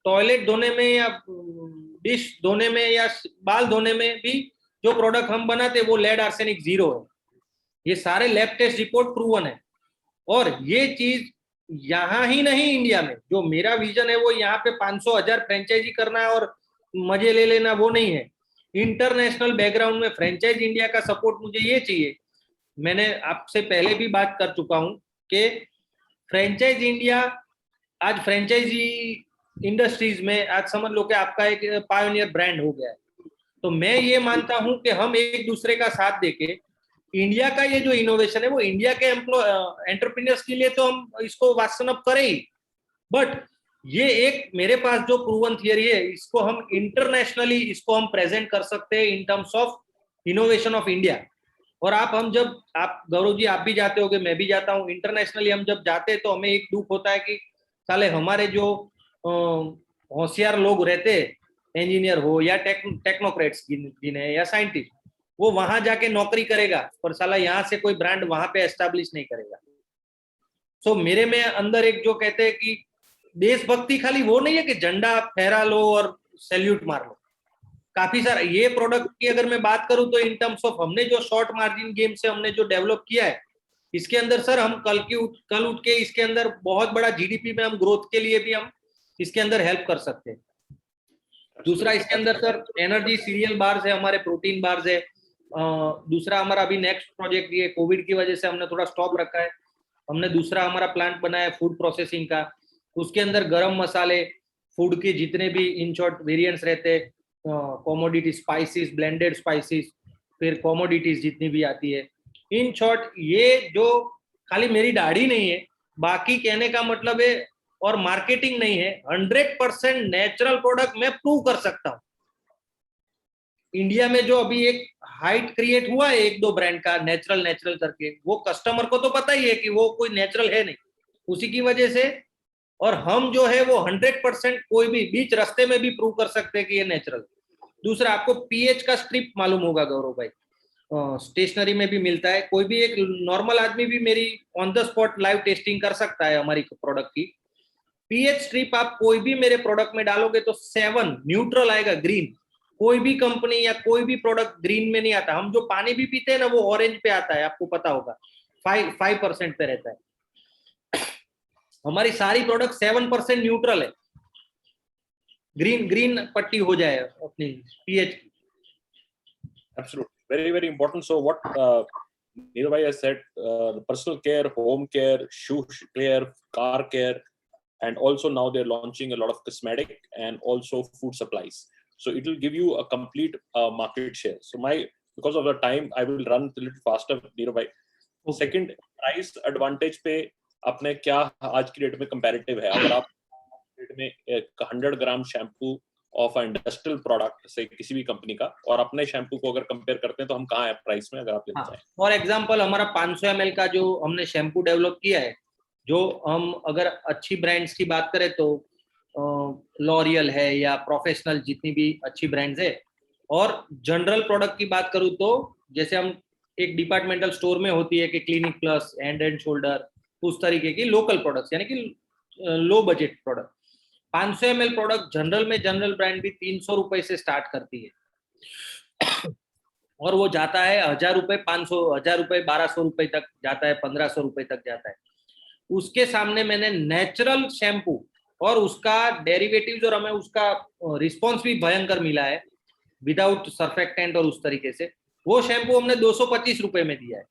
टॉयलेट धोने में या डिश धोने में या बाल धोने में भी जो प्रोडक्ट हम बनाते हैं वो लेड आर्सेनिक जीरो है। ये सारे लैब टेस्ट रिपोर्ट प्रूवन है। और ये चीज यहाँ ही नहीं, इंडिया में जो मेरा विजन है वो यहाँ पे 500,000 फ्रेंचाइजी करना है और मजे ले लेना, वो नहीं है। इंटरनेशनल बैकग्राउंड में फ्रेंचाइज इंडिया का सपोर्ट मुझे ये चाहिए। मैंने आपसे पहले भी बात कर चुका हूं कि फ्रेंचाइज इंडिया आज फ्रेंचाइजी इंडस्ट्रीज में आज समझ लो कि आपका एक पायोनियर ब्रांड हो गया है। तो मैं ये मानता हूं कि हम एक दूसरे का साथ देके इंडिया का ये जो इनोवेशन है वो इंडिया के एंटरप्रेन्योर्स के लिए तो हम इसको वास्तव अप करें ही, बट ये एक मेरे पास जो प्रूवन थियरी है इसको हम इंटरनेशनली इसको हम प्रेजेंट कर सकते हैं इन terms of innovation of India. और जब आप गौरव जी, आप भी जाते होगे, मैं भी जाता हूँ, इंटरनेशनली हम जब जाते हैं तो हमें एक दुख होता है कि साले हमारे जो होशियार लोग रहते हैं, इंजीनियर हो या टेक्नोक्रेट्स गिने या साइंटिस्ट, वो वहां जाके नौकरी करेगा पर साला यहाँ से कोई ब्रांड वहां पे एस्टेब्लिश नहीं करेगा। सो मेरे में अंदर एक जो कहते हैं कि देशभक्ति खाली वो नहीं है कि झंडा फहरा लो और सैल्यूट मार लो। काफी सारा ये प्रोडक्ट की अगर मैं बात करूं तो इन टर्म्स ऑफ हमने जो शॉर्ट मार्जिन गेम से हमने जो डेवलप किया है, इसके अंदर सर हम कल उठ के इसके अंदर बहुत बड़ा जीडीपी में हम ग्रोथ के लिए भी हम इसके अंदर हेल्प कर सकते हैं। दूसरा, इसके अंदर सर एनर्जी सीरियल बार्स है, हमारे प्रोटीन बार्स है। दूसरा हमारा अभी नेक्स्ट प्रोजेक्ट, ये कोविड की वजह से हमने थोड़ा स्टॉप रखा है, हमने दूसरा हमारा प्लांट बनाया है फूड प्रोसेसिंग का। उसके अंदर गरम मसाले, फूड के जितने भी इन शॉर्ट वेरिएंट्स रहते हैं, कॉमोडिटी स्पाइसेस, ब्लेंडेड स्पाइसेस, फिर कॉमोडिटीज जितनी भी आती है, इन शॉर्ट ये जो खाली मेरी दाढ़ी नहीं है, बाकी कहने का मतलब है और मार्केटिंग नहीं है, 100% नेचुरल प्रोडक्ट मैं प्रूव कर सकता हूँ। इंडिया में जो अभी एक हाइट क्रिएट हुआ है 1-2 ब्रांड का नेचुरल करके, वो कस्टमर को तो पता ही है कि वो कोई नेचुरल है नहीं, उसी की वजह से। और हम जो है वो 100% कोई भी बीच रास्ते में भी प्रूव कर सकते हैं कि ये नेचुरल। दूसरा, आपको पीएच का स्ट्रिप मालूम होगा गौरव भाई, स्टेशनरी में भी मिलता है, कोई भी एक नॉर्मल आदमी भी मेरी on the spot live testing कर सकता है हमारी प्रोडक्ट की। पीएच स्ट्रिप आप कोई भी मेरे प्रोडक्ट में डालोगे तो 7 न्यूट्रल आएगा, ग्रीन। कोई भी कंपनी या कोई भी प्रोडक्ट ग्रीन में नहीं आता। हम जो पानी भी पीते हैं ना वो ऑरेंज पे आता है, आपको पता होगा, 5% पे रहता है। हमारी सारी प्रोडक्ट 7% न्यूट्रल है, ग्रीन पट्टी हो जाए अपनी पीएच की। Absolutely. Very, very important. So what Neeraj has said, personal care, home care, shoe care, car care, and also now they're launching a lot of cosmetic and also food supplies. So it will give you a complete market share. So because of the time, I will run a little faster, Neeraj. Okay. Second, price advantage पे अपने क्या आज की date में comparative है? अगर आप date में 100 ग्राम शैम्पू ऑफ इंडस्ट्रियल प्रोडक्ट से किसी भी कंपनी का और अपने शैम्पू को अगर कंपेयर करते हैं तो हम कहाँ है प्राइस में, अगर आप लेना चाहें? फॉर एग्जांपल हमारा 500 ml का जो हमने शैम्पू डेवलप किया है, जो हम अगर अच्छी ब्रांड्स की बात करें तो लॉरियल है या प्रोफेशनल, जितनी भी अच्छी ब्रांड्स है, और जनरल प्रोडक्ट की बात करूँ तो जैसे हम एक डिपार्टमेंटल स्टोर में होती है कि clinic plus, hand and shoulder, उस तरीके की लोकल प्रोडक्ट्स यानी कि low budget product. 500 ml product general में, जनरल ब्रांड भी 300 रुपए से स्टार्ट करती है और वो जाता है 1000 रुपए, 500, 1000 रुपए, 1200 रुपए तक जाता है, 1500 रुपए तक जाता है। उसके सामने मैंने नेचुरल शैम्पू और उसका डेरिवेटिव्स और हमें उसका रिस्पॉन्स भी भयंकर मिला है विदाउट सर्फेक्टेंट और उस तरीके से, वो शैम्पू हमने 225 रुपए में दिया है।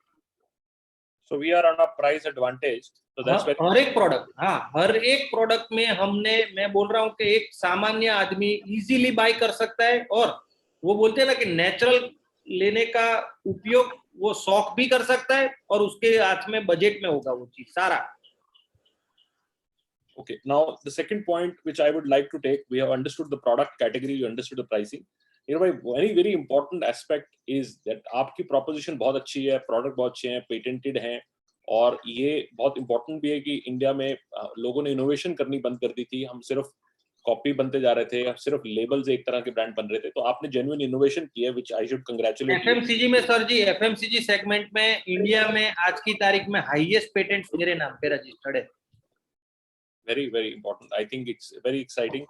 So we are on a price advantage. So that's very हर एक प्रोडक्ट, हाँ, हर एक प्रोडक्ट में हमने, मैं बोल रहा हूँ कि एक सामान्य आदमी इजीली बाय कर सकता है, और वो बोलते हैं ना कि नेचुरल लेने का उपयोग वो शौक भी कर सकता है और उसके हाथ में बजट में होगा वो चीज सारा। okay. Now the second point which I would like to take, we have understood the product category, we understood the pricing. You know, very very important aspect is that आपकी proposition बहुत अच्छी है, product बहुत अच्छे हैं, patented हैं, और ये बहुत important भी है कि इंडिया में लोगों ने innovation करनी बंद कर दी थी। हम सिर्फ कॉपी बनते जा रहे थे, सिर्फ लेबल्स एक तरह के ब्रांड बन रहे थे, तो आपने जेन्युइन इनोवेशन किया, which I should congratulate you. FMCG में सर जी, एफएमसीजी सेगमेंट में इंडिया में आज की तारीख में हाईएस्ट पेटेंट्स मेरे नाम पे रजिस्टर्ड है। Very very important. I think it's very exciting.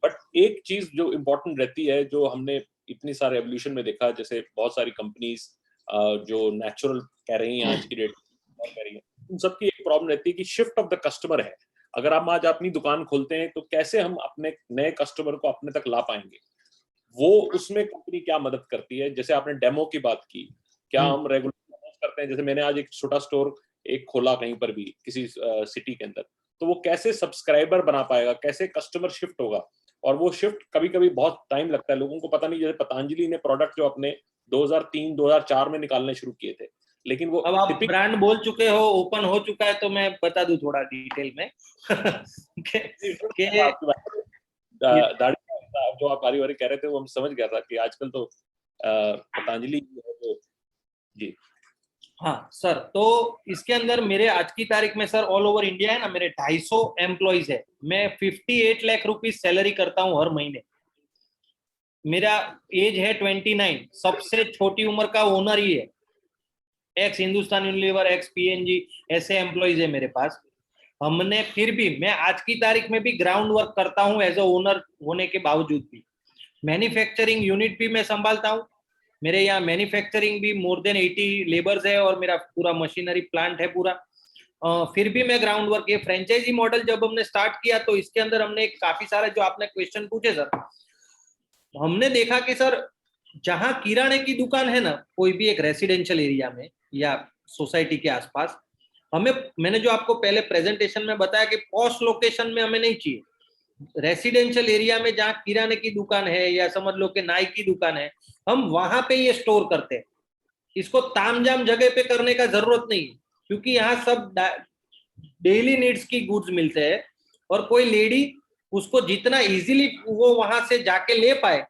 But एक चीज जो इम्पोर्टेंट रहती है, जो हमने इतनी सारे एवोल्यूशन में देखा, जैसे बहुत सारी कंपनीज जो नेचुरल कह रही हैं आज की डेट में कह रही हैं, उन सबकी एक प्रॉब्लम रहती है कि शिफ्ट ऑफ द कस्टमर है। अगर हम आज अपनी दुकान खोलते हैं तो कैसे हम अपने नए कस्टमर को अपने तक ला पाएंगे, वो उसमें कंपनी क्या मदद करती है? जैसे आपने डेमो की बात की, क्या हम रेगुलर करते हैं? जैसे मैंने आज एक छोटा स्टोर एक खोला कहीं पर भी किसी सिटी के अंदर, तो वो कैसे सब्सक्राइबर बना पाएगा, कैसे कस्टमर शिफ्ट होगा? और वो शिफ्ट कभी कभी बहुत टाइम लगता है, लोगों को पता नहीं। जैसे पतंजलि ने प्रोडक्ट जो अपने 2003-2004 में निकालने शुरू किए थे, लेकिन वो अब आप ब्रांड बोल चुके हो, ओपन हो चुका है, तो मैं बता दूं थोड़ा डिटेल में दाढ़ी जो आप बारी बारी कह रहे थे वो हम समझ गया था कि आजकल तो पतंजलि जी। हाँ सर, तो इसके अंदर मेरे आज की तारीख में सर ऑल ओवर इंडिया है ना, मेरे 250 एम्प्लॉइज है। मैं 58 लाख रुपीज सैलरी करता हूँ हर महीने। मेरा एज है 29, सबसे छोटी उम्र का ओनर ही है। X Hindustan Unilever, x PNG, ऐसे एम्प्लॉइज है मेरे पास। हमने फिर भी, मैं आज की तारीख में भी ग्राउंड वर्क करता हूँ एज अ ओनर होने के बावजूद भी। मैन्युफैक्चरिंग यूनिट भी मैं संभालता हूँ। मेरे यहाँ मैन्युफैक्चरिंग भी मोर देन 80 लेबर्स है और मेरा पूरा मशीनरी प्लांट है पूरा। फिर भी मैं ग्राउंड वर्क, ये फ्रेंचाइजी मॉडल जब हमने स्टार्ट किया तो इसके अंदर हमने काफी सारे जो आपने क्वेश्चन पूछे सर, हमने देखा कि सर जहां किराने की दुकान है ना, कोई भी एक रेसिडेंशियल एरिया में या सोसाइटी के आसपास, हमें, मैंने जो आपको पहले प्रेजेंटेशन में बताया कि पॉश लोकेशन में हमें नहीं चाहिए। रेसिडेंशियल एरिया में जहाँ किराने की दुकान है या समझ लो कि नाई की दुकान है, हम वहां पे ये स्टोर करते हैं। इसको तामझाम जगह पे करने का जरूरत नहीं, क्योंकि यहाँ सब डेली नीड्स की गुड्स मिलते हैं और कोई लेडी उसको जितना इजीली वो वहां से जाके ले पाए,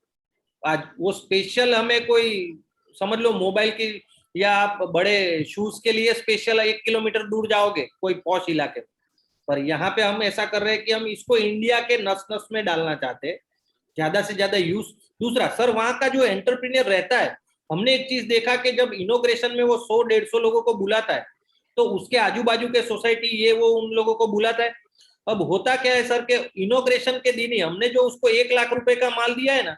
आज वो स्पेशल हमें कोई समझ लो मोबाइल की या आप बड़े शूज के लिए स्पेशल 1 किलोमीटर दूर जाओगे कोई पॉश इलाके में, पर यहाँ पे हम ऐसा कर रहे हैं कि हम इसको इंडिया के नस नस में डालना चाहते हैं, ज्यादा से ज्यादा यूज। दूसरा सर, वहां का जो एंटरप्रेन्योर रहता है, हमने एक चीज देखा कि जब इनोग्रेशन में वो 100-150 लोगों को बुलाता है तो उसके आजू बाजू के सोसाइटी ये वो उन लोगों को बुलाता है, अब होता क्या है सर के इनोग्रेशन के दिन ही हमने जो उसको 1 लाख रुपए का माल दिया है ना,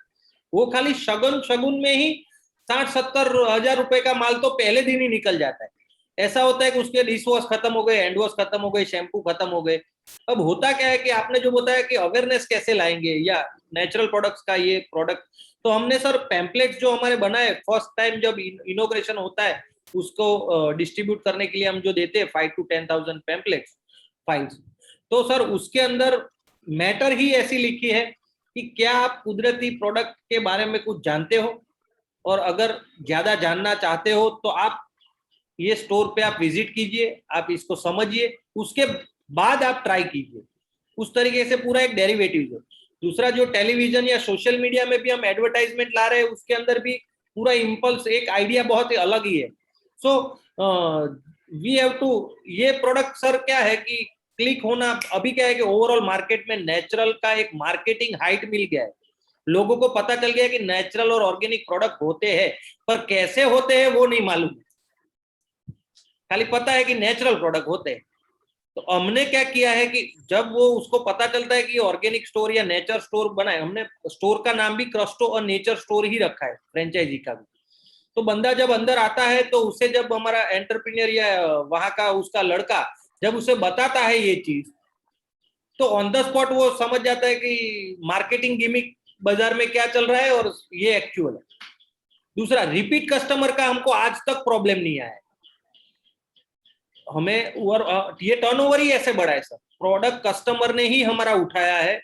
वो खाली शगुन में ही 60-70 हजार रुपए का माल तो पहले दिन ही निकल जाता है। ऐसा होता है कि उसके डिश वॉश खत्म हो गए, हैंड वॉश खत्म हो गए, शैम्पू खत्म हो गए। अब होता क्या है कि आपने जो बताया कि अवेयरनेस कैसे लाएंगे या नेचुरल प्रोडक्ट्स का ये प्रोडक्ट, तो हमने सर पैम्पलेट्स जो हमारे बनाए फर्स्ट टाइम जब इनोग्रेशन होता है उसको डिस्ट्रीब्यूट करने के लिए हम जो देते हैं 5 to 10,000 पैम्पलेट्स फाइल्स, तो सर उसके अंदर मैटर ही ऐसी लिखी है कि क्या आप कुदरती प्रोडक्ट के बारे में कुछ जानते हो, और अगर ज्यादा जानना चाहते हो तो आप ये स्टोर पे आप विजिट कीजिए, आप इसको समझिए, उसके बाद आप ट्राई कीजिए। उस तरीके से पूरा एक डेरिवेटिव है। दूसरा जो टेलीविजन या सोशल मीडिया में भी हम एडवर्टाइजमेंट ला रहे हैं उसके अंदर भी पूरा इम्पल्स एक आइडिया बहुत ही अलग ही है। सो वी हैव टू, ये प्रोडक्ट सर क्या है कि क्लिक होना, अभी क्या है कि ओवरऑल मार्केट में नेचुरल का एक मार्केटिंग हाइट मिल गया है, लोगों को पता चल गया कि नेचुरल और ऑर्गेनिक प्रोडक्ट होते हैं, पर कैसे होते हैं वो नहीं मालूम, खाली पता है कि नेचुरल प्रोडक्ट होते हैं। तो हमने क्या किया है कि जब वो उसको पता चलता है कि ऑर्गेनिक स्टोर या नेचर स्टोर बनाए, हमने स्टोर का नाम भी क्रस्टो और नेचर स्टोर ही रखा है, फ्रेंचाइजी का भी। तो बंदा जब अंदर आता है तो उसे जब हमारा एंटरप्रेन्योर या वहां का उसका लड़का जब उसे बताता है ये चीज, तो ऑन द स्पॉट वो समझ जाता है कि मार्केटिंग गिमिक बाजार में क्या चल रहा है और ये एक्चुअल है। दूसरा, रिपीट कस्टमर का हमको आज तक प्रॉब्लम नहीं आया है, हमें ये टर्नओवर ही ऐसे बढ़ा है सर, प्रोडक्ट कस्टमर ने ही हमारा उठाया है,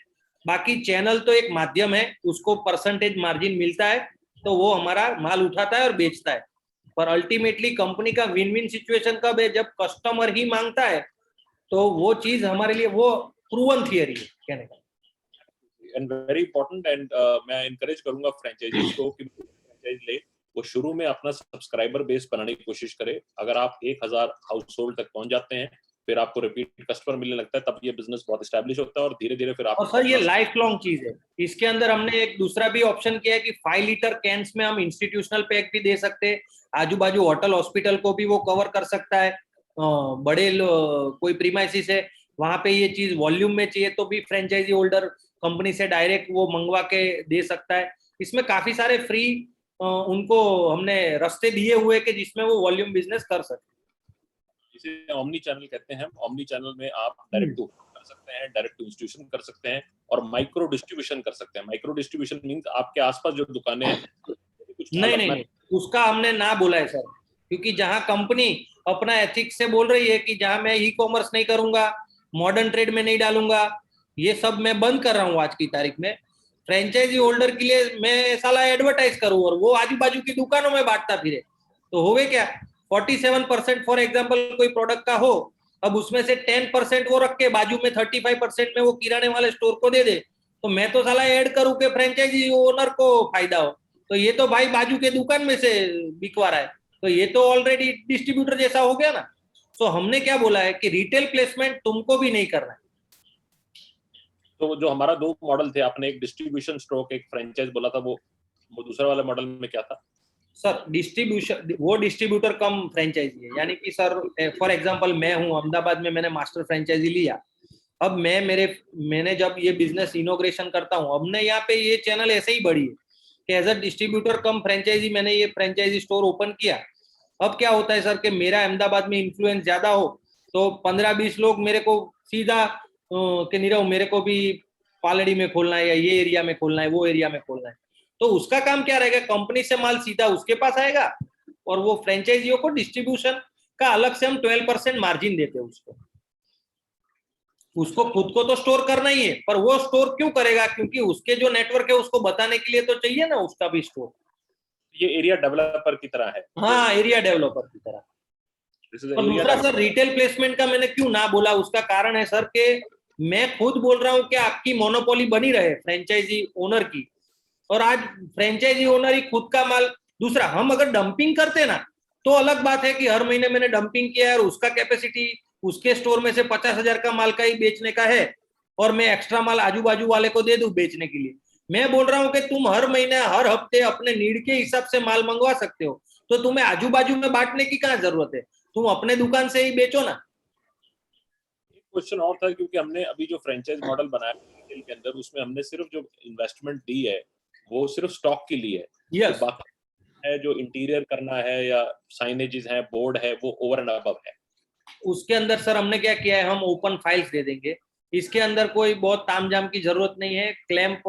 बाकी चैनल तो एक माध्यम है, उसको परसेंटेज मार्जिन मिलता है तो वो हमारा माल उठाता है और बेचता है, पर अल्टीमेटली कंपनी का विन विन सिचुएशन कब है, जब कस्टमर ही मांगता है, तो वो चीज हमारे लिए वो प्रूवन थियरी है कहने का। एंड वेरी इंपॉर्टेंट, एंड मैं इनकरेज करूंगा फ्रेंचाइजीज को कि फ्रेंचाइज ले, वो शुरू में अपना सब्सक्राइबर बेस बनाने की कोशिश करे। अगर आप 1000 हाउस होल्ड तक पहुंच जाते हैं, फिर आपको रिपीट कस्टमर मिलने लगता है, तब ये बिजनेस बहुत एस्टैब्लिश होता है और धीरे धीरे फिर आप। और सर ये लाइफ लॉन्ग चीज है। इसके अंदर हमने एक दूसरा भी ऑप्शन किया है कि 5 लीटर कैंस में हम इंस्टीट्यूशनल पैक भी दे सकते हैं, आजू बाजू होटल हॉस्पिटल को भी वो कवर कर सकता है, बड़े कोई प्रीमाइसिस है वहां पे ये चीज वॉल्यूम में चाहिए तो भी फ्रेंचाइजी होल्डर कंपनी से डायरेक्ट वो मंगवा के दे सकता है। इसमें काफी सारे फ्री उनको हमने रास्ते दिए हुए कि जिसमें वो वॉल्यूम बिजनेस कर सके। इसे ओमनी चैनल कहते हैं। ओमनी चैनल में आप डायरेक्ट टू कर सकते हैं, डायरेक्ट टू इंस्टीट्यूशन कर सकते हैं और माइक्रो डिस्ट्रीब्यूशन कर सकते हैं। माइक्रो डिस्ट्रीब्यूशन मींस आपके आसपास जो दुकानें हैं कुछ नहीं, उसका हमने ना बोला है सर, क्योंकि जहां कंपनी अपना एथिक्स से बोल रही है कि जहां मैं ई कॉमर्स नहीं करूंगा, मॉडर्न ट्रेड में नहीं डालूंगा, ये सब मैं बंद कर रहा हूँ आज की तारीख में, फ्रेंचाइजी होल्डर के लिए मैं साला एडवर्टाइज करूं और वो आजू बाजू की दुकानों में बांटता फिरे, तो होवे क्या 47% फॉर एग्जांपल कोई प्रोडक्ट का हो, अब उसमें से 10% वो रख के बाजू में 35% में वो किराने वाले स्टोर को दे दे, तो मैं तो साला ऐड करूं कि फ्रेंचाइजी ओनर को फायदा हो, तो ये तो भाई बाजू के दुकान में से बिकवा रहा है, तो ये तो ऑलरेडी डिस्ट्रीब्यूटर जैसा हो गया ना। तो हमने क्या बोला है कि रिटेल प्लेसमेंट तुमको भी नहीं करना है। तो जो हमारा 2 मॉडल थे, आपने एक डिस्ट्रीब्यूशन स्ट्रोक एक फ्रेंचाइज बोला था, वो दूसरा वाला मॉडल में क्या था सर? डिस्ट्रीब्यूशन, वो डिस्ट्रीब्यूटर कम फ्रेंचाइजी है, यानी कि सर फॉर एग्जांपल मैं हूं अहमदाबाद में, मैंने मास्टर फ्रेंचाइजी लिया, अब मैंने जब ये बिजनेस इनोग्रेशन करता हूं, अब ने यहाँ पे ये चैनल ऐसे ही बढ़ी है कि as a distributor cum franchise मैंने ये फ्रेंचाइजी स्टोर ओपन किया। अब क्या होता है सर कि मेरा अहमदाबाद में इन्फ्लुएंस ज्यादा हो तो 15-20 लोग मेरे को सीधा कि नीरव मेरे को भी पालड़ी में खोलना है या ये एरिया में खोलना है, वो एरिया में खोलना है, तो उसका काम क्या रहेगा, कंपनी से माल सीधा उसके पास आएगा और वो फ्रेंचाइजियों को डिस्ट्रीब्यूशन का अलग से हम 12% मार्जिन देते हैं उसको खुद को तो स्टोर करना ही है, पर वो स्टोर क्यों करेगा, क्योंकि उसके जो नेटवर्क है उसको बताने के लिए तो चाहिए ना उसका भी स्टोर। ये एरिया डेवलपर की तरह है। हाँ, एरिया डेवलपर की तरह। और दूसरा सर रिटेल प्लेसमेंट का मैंने क्यों ना बोला, उसका कारण है सर कि मैं खुद बोल रहा हूं कि आपकी मोनोपोली बनी रहे फ्रेंचाइजी ओनर की, और आज फ्रेंचाइजी ओनर ही खुद का माल, दूसरा हम अगर डंपिंग करते ना तो अलग बात है कि हर महीने मैंने डंपिंग किया है और उसका कैपेसिटी उसके स्टोर में से 50,000 का माल का ही बेचने का है और मैं एक्स्ट्रा माल आजू बाजू वाले को दे दूं बेचने के लिए। मैं बोल रहा हूं कि तुम हर महीने हर हफ्ते अपने नीड के हिसाब से माल मंगवा सकते हो, तो तुम्हें आजू बाजू में बांटने की क्या जरूरत है, तुम अपने दुकान से ही बेचो ना। क्वेश्चन और था, क्योंकि हमने अभी जो फ्रेंचाइज मॉडल बनाया रिटेल के अंदर, उसमें हमने सिर्फ जो इन्वेस्टमेंट दी है वो सिर्फ स्टॉक के लिए है। यस, तो बाकी है जो इंटीरियर करना है या साइनेजेस है, बोर्ड है, वो ओवर एंड अबव है। उसके अंदर सर हमने क्या किया है, हम ओपन फाइल्स दे देंगे। इसके अंदर कोई बहुत तामझाम की जरूरत नहीं है। क्लैंप,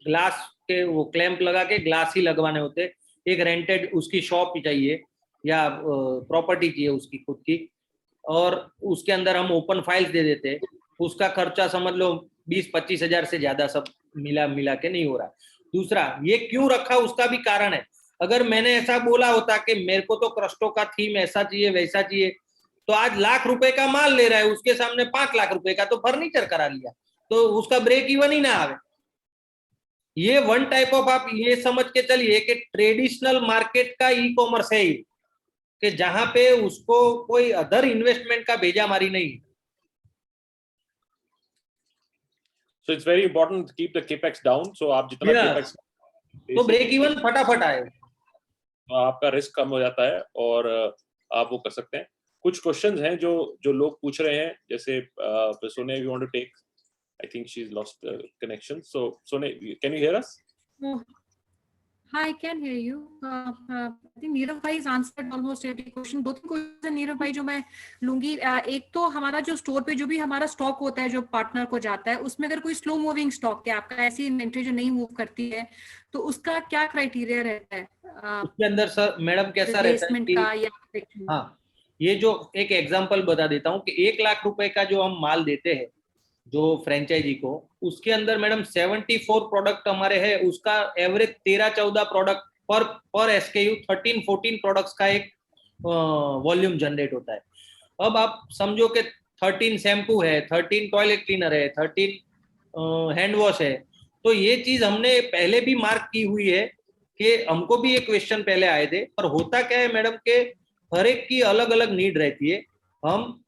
ग्लास के वो क्लैंप लगा के ग्लास ही लगवाने होते। एक रेंटेड उसकी शॉप चाहिए या प्रॉपर्टी चाहिए उसकी खुद की, और उसके अंदर हम ओपन फाइल्स दे देते। उसका खर्चा समझ लो 20-25 हजार से ज्यादा सब मिला के नहीं हो रहा। दूसरा, ये क्यों रखा उसका भी कारण है। अगर मैंने ऐसा बोला होता कि मेरे को तो क्रस्टो का थीम ऐसा चाहिए वैसा चाहिए, तो आज ₹1,00,000 का माल ले रहा है, उसके सामने ₹5,00,000 का तो फर्नीचर करा लिया, तो उसका ब्रेक इवन ही ना आवे। ये वन टाइप ऑफ, आप ये समझ के चलिए कि ट्रेडिशनल मार्केट का ई कॉमर्स है ये, कि जहां पे उसको कोई अदर इन्वेस्टमेंट का भेजा मारी नहीं। So it's very important to keep the capex down. So आप जितना Yes. capex तो ब्रेक इवन फटाफट आए, तो आपका रिस्क कम हो जाता है और आप वो कर सकते हैं। कुछ क्वेश्चंस हैं जो लोग पूछ रहे हैं, जैसे सोने, we want to take, I think she is lost connection. So सोने, can you hear us? Hi, I can hear you. I think Neerav bhai has answered almost every question. दो तीन क्वेश्चन नीरव भाई जो मैं लूंगी। एक तो हमारा जो स्टोर पे जो भी हमारा स्टॉक होता है जो पार्टनर को जाता है, उसमें अगर कोई स्लो मूविंग स्टॉक है आपका, ऐसी इन्वेंट्री जो नहीं मूव करती है, तो उसका क्या क्राइटेरिया रहता है? उसके अंदर सर मैडम कैसा रहता है कि का या हाँ, ये जो एक एग्जांपल बता देता हूँ कि ₹1,00,000 का जो हम माल देते हैं जो फ्रेंचाइजी को, उसके अंदर मैडम 74 प्रोडक्ट हमारे हैं, उसका एवरेज 13-14 प्रोडक्ट पर एसकेयू 13-14 प्रोडक्ट्स का एक वॉल्यूम जनरेट होता है। अब आप समझो कि 13 शैम्पू है, 13 टॉयलेट क्लीनर है, 13 हैंड वॉश है। तो ये चीज हमने पहले भी मार्क की हुई है कि हमको भी ये क्वेश्चन पहले आए थे। पर होता क्या है मैडम के हर एक की अलग अलग नीड रहती है। हम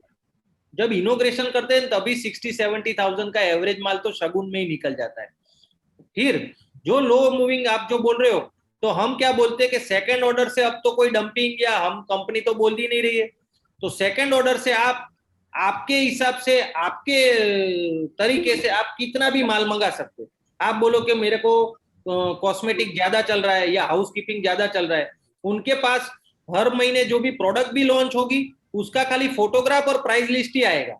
जब इनोग्रेशन करते हैं तभी 60-70,000 का एवरेज माल तो शगुन में ही निकल जाता है। फिर जो लो मूविंग आप जो बोल रहे हो, तो हम क्या बोलते हैं कि सेकंड ऑर्डर से अब तो कोई डंपिंग या हम कंपनी तो बोल ही नहीं रही है, तो सेकंड ऑर्डर से आप आपके हिसाब से आपके तरीके से आप कितना भी माल मंगा सकते हो। आप बोलो कि मेरे को कॉस्मेटिक ज्यादा चल रहा है या हाउसकीपिंग ज्यादा चल रहा है, उनके पास हर महीने जो भी प्रोडक्ट भी लॉन्च होगी उसका खाली फोटोग्राफ और प्राइस लिस्ट ही आएगा।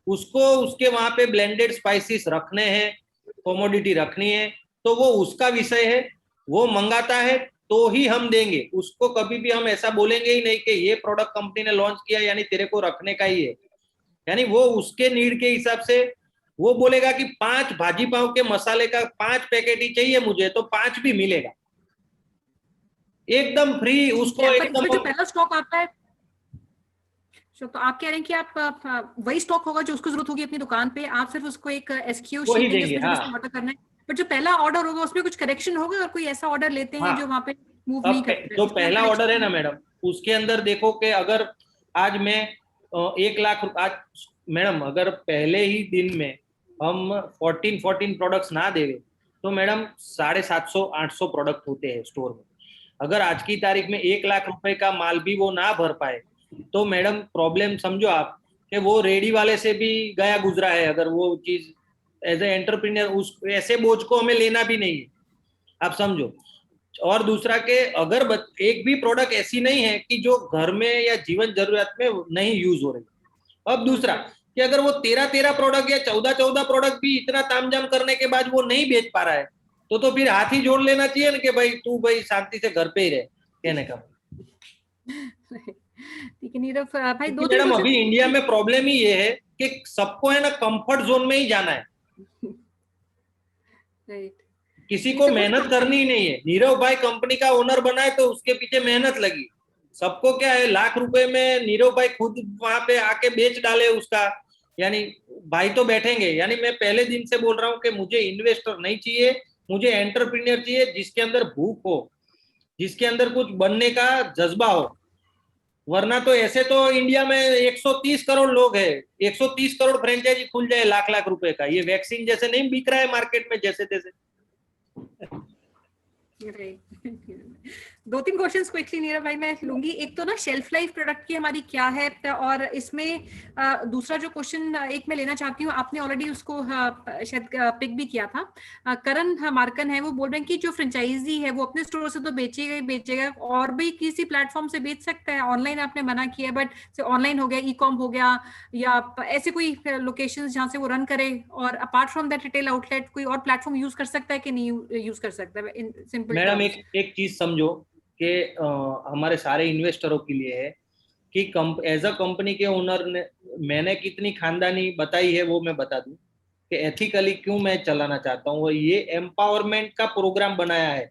उसको उसके वहां पे ब्लेंडेड स्पाइसेस रखने हैं, कमोडिटी रखनी है, तो वो उसका विषय है। वो मंगाता है तो ही हम देंगे उसको। कभी भी हम ऐसा बोलेंगे ही नहीं कि ये प्रोडक्ट कंपनी ने लॉन्च किया यानी तेरे को रखने का ही है। यानी वो उसके नीड के हिसाब से वो बोलेगा कि 5 भाजी पाव के मसाले का 5 पैकेट ही चाहिए मुझे, तो 5 भी मिलेगा एकदम फ्री उसको। एकदम जो पहला स्टॉक आता है, तो आप कह रहे हैं कि आप वही स्टॉक होगा जो उसको जरूरत होगी अपनी दुकान पे, आप सिर्फ उसको एक एसक्यू शीट देंगे उसमें जो ऑर्डर करना है, बट जो पहला ऑर्डर होगा उसमें कुछ करेक्शन होगा, और कोई ऐसा ऑर्डर लेते हैं जो वहां पे मूव नहीं करते। जो पहला ऑर्डर है ना मैडम, उसके अंदर देखो कि अगर आज मैं 1,00,000 आज मैडम अगर पहले ही दिन में हम 14 प्रोडक्ट्स ना देवे तो मैडम 750-800 प्रोडक्ट होते हैं स्टोर में। अगर आज की तारीख में 1,00,000 का माल भी वो ना भर पाए तो मैडम प्रॉब्लम समझो आप कि वो रेडी वाले से भी गया गुजरा है। अगर वो चीज एज ए एंटरप्रेन्योर उस ऐसे बोझ को हमें लेना भी नहीं है, आप समझो। और दूसरा के अगर एक भी प्रोडक्ट ऐसी नहीं है कि जो घर में या जीवन जरूरत में नहीं यूज हो रही। अब दूसरा कि अगर वो 13 प्रोडक्ट या 14 प्रोडक्ट भी इतना तामझाम करने के बाद वो नहीं बेच पा रहा है, तो फिर हाथ ही जोड़ लेना चाहिए ना कि भाई तू भाई शांति से घर पे ही रहे, कहने का। ठीक है नीरव भाई, दो मैडम अभी इंडिया में प्रॉब्लम ही ये है कि सबको है ना कंफर्ट जोन में ही जाना है, किसी को मेहनत करनी ही नहीं है। नीरव भाई कंपनी का ओनर बना है तो उसके पीछे मेहनत लगी। सबको क्या है ₹1,00,000 में नीरव भाई खुद वहां पे आके बेच डाले उसका, यानी भाई तो बैठेंगे। यानी मैं पहले दिन से बोल रहा हूँ कि मुझे इन्वेस्टर नहीं चाहिए, मुझे एंटरप्रेन्योर चाहिए जिसके अंदर भूख हो, जिसके अंदर कुछ बनने का जज्बा हो। वरना तो ऐसे तो इंडिया में 130 करोड़ लोग हैं, 130 करोड़ फ्रेंचाइजी खुल जाए लाख रुपए का, ये वैक्सीन जैसे नहीं बिक रहा है मार्केट में जैसे तैसे। दो तीन क्वेश्चंस क्विकली नीरव भाई मैं लूंगी। एक तो ना शेल्फ लाइफ प्रोडक्ट की हमारी क्या है, और इसमें दूसरा जो क्वेश्चन एक मैं लेना चाहती हूँ, आपने ऑलरेडी उसको शायद पिक भी किया था। करण मार्कन है, वो बोल रहे हैं कि जो फ्रेंचाइजी है वो अपने स्टोर से तो बेचेगा ही बेचेगा, और भी किसी प्लेटफॉर्म से बेच सकता है। ऑनलाइन आपने मना किया, बट ऑनलाइन हो गया, ई कॉम हो गया, या ऐसे कोई लोकेशन जहाँ से वो रन करे, और apart from that retail outlet कोई और प्लेटफॉर्म यूज कर सकता है कि नहीं यूज कर सकता है? इन सिंपल मैडम एक चीज समझो कि हमारे सारे इन्वेस्टरों के लिए है कि एज अ कंपनी के ओनर ने मैंने कितनी खानदानी बताई है वो मैं बता दूं कि एथिकली क्यों मैं चलाना चाहता हूँ। ये एम्पावरमेंट का प्रोग्राम बनाया है।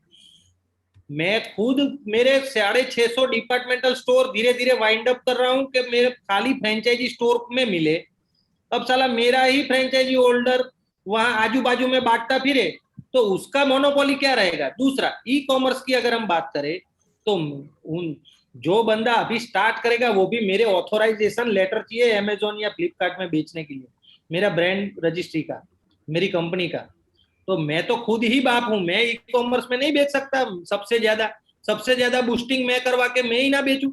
मैं खुद मेरे 650 डिपार्टमेंटल स्टोर धीरे धीरे वाइंड अप कर रहा हूँ कि मेरे खाली फ्रेंचाइजी स्टोर में मिले। अब साला मेरा ही फ्रेंचाइजी होल्डर वहां आजू बाजू में बांटता फिरे तो उसका मोनोपोली क्या रहेगा। दूसरा, ई कॉमर्स की अगर हम बात करें तो जो बंदा अभी स्टार्ट करेगा वो भी मेरे ऑथोराइजेशन लेटर चाहिए अमेजोन या फ्लिपकार्ट में बेचने के लिए, मेरा ब्रांड रजिस्ट्री का, मेरी कंपनी का। तो मैं तो खुद ही बाप हूं, मैं ई कॉमर्स में नहीं बेच सकता। सबसे ज्यादा बूस्टिंग मैं करवा के मैं ही ना बेचूं।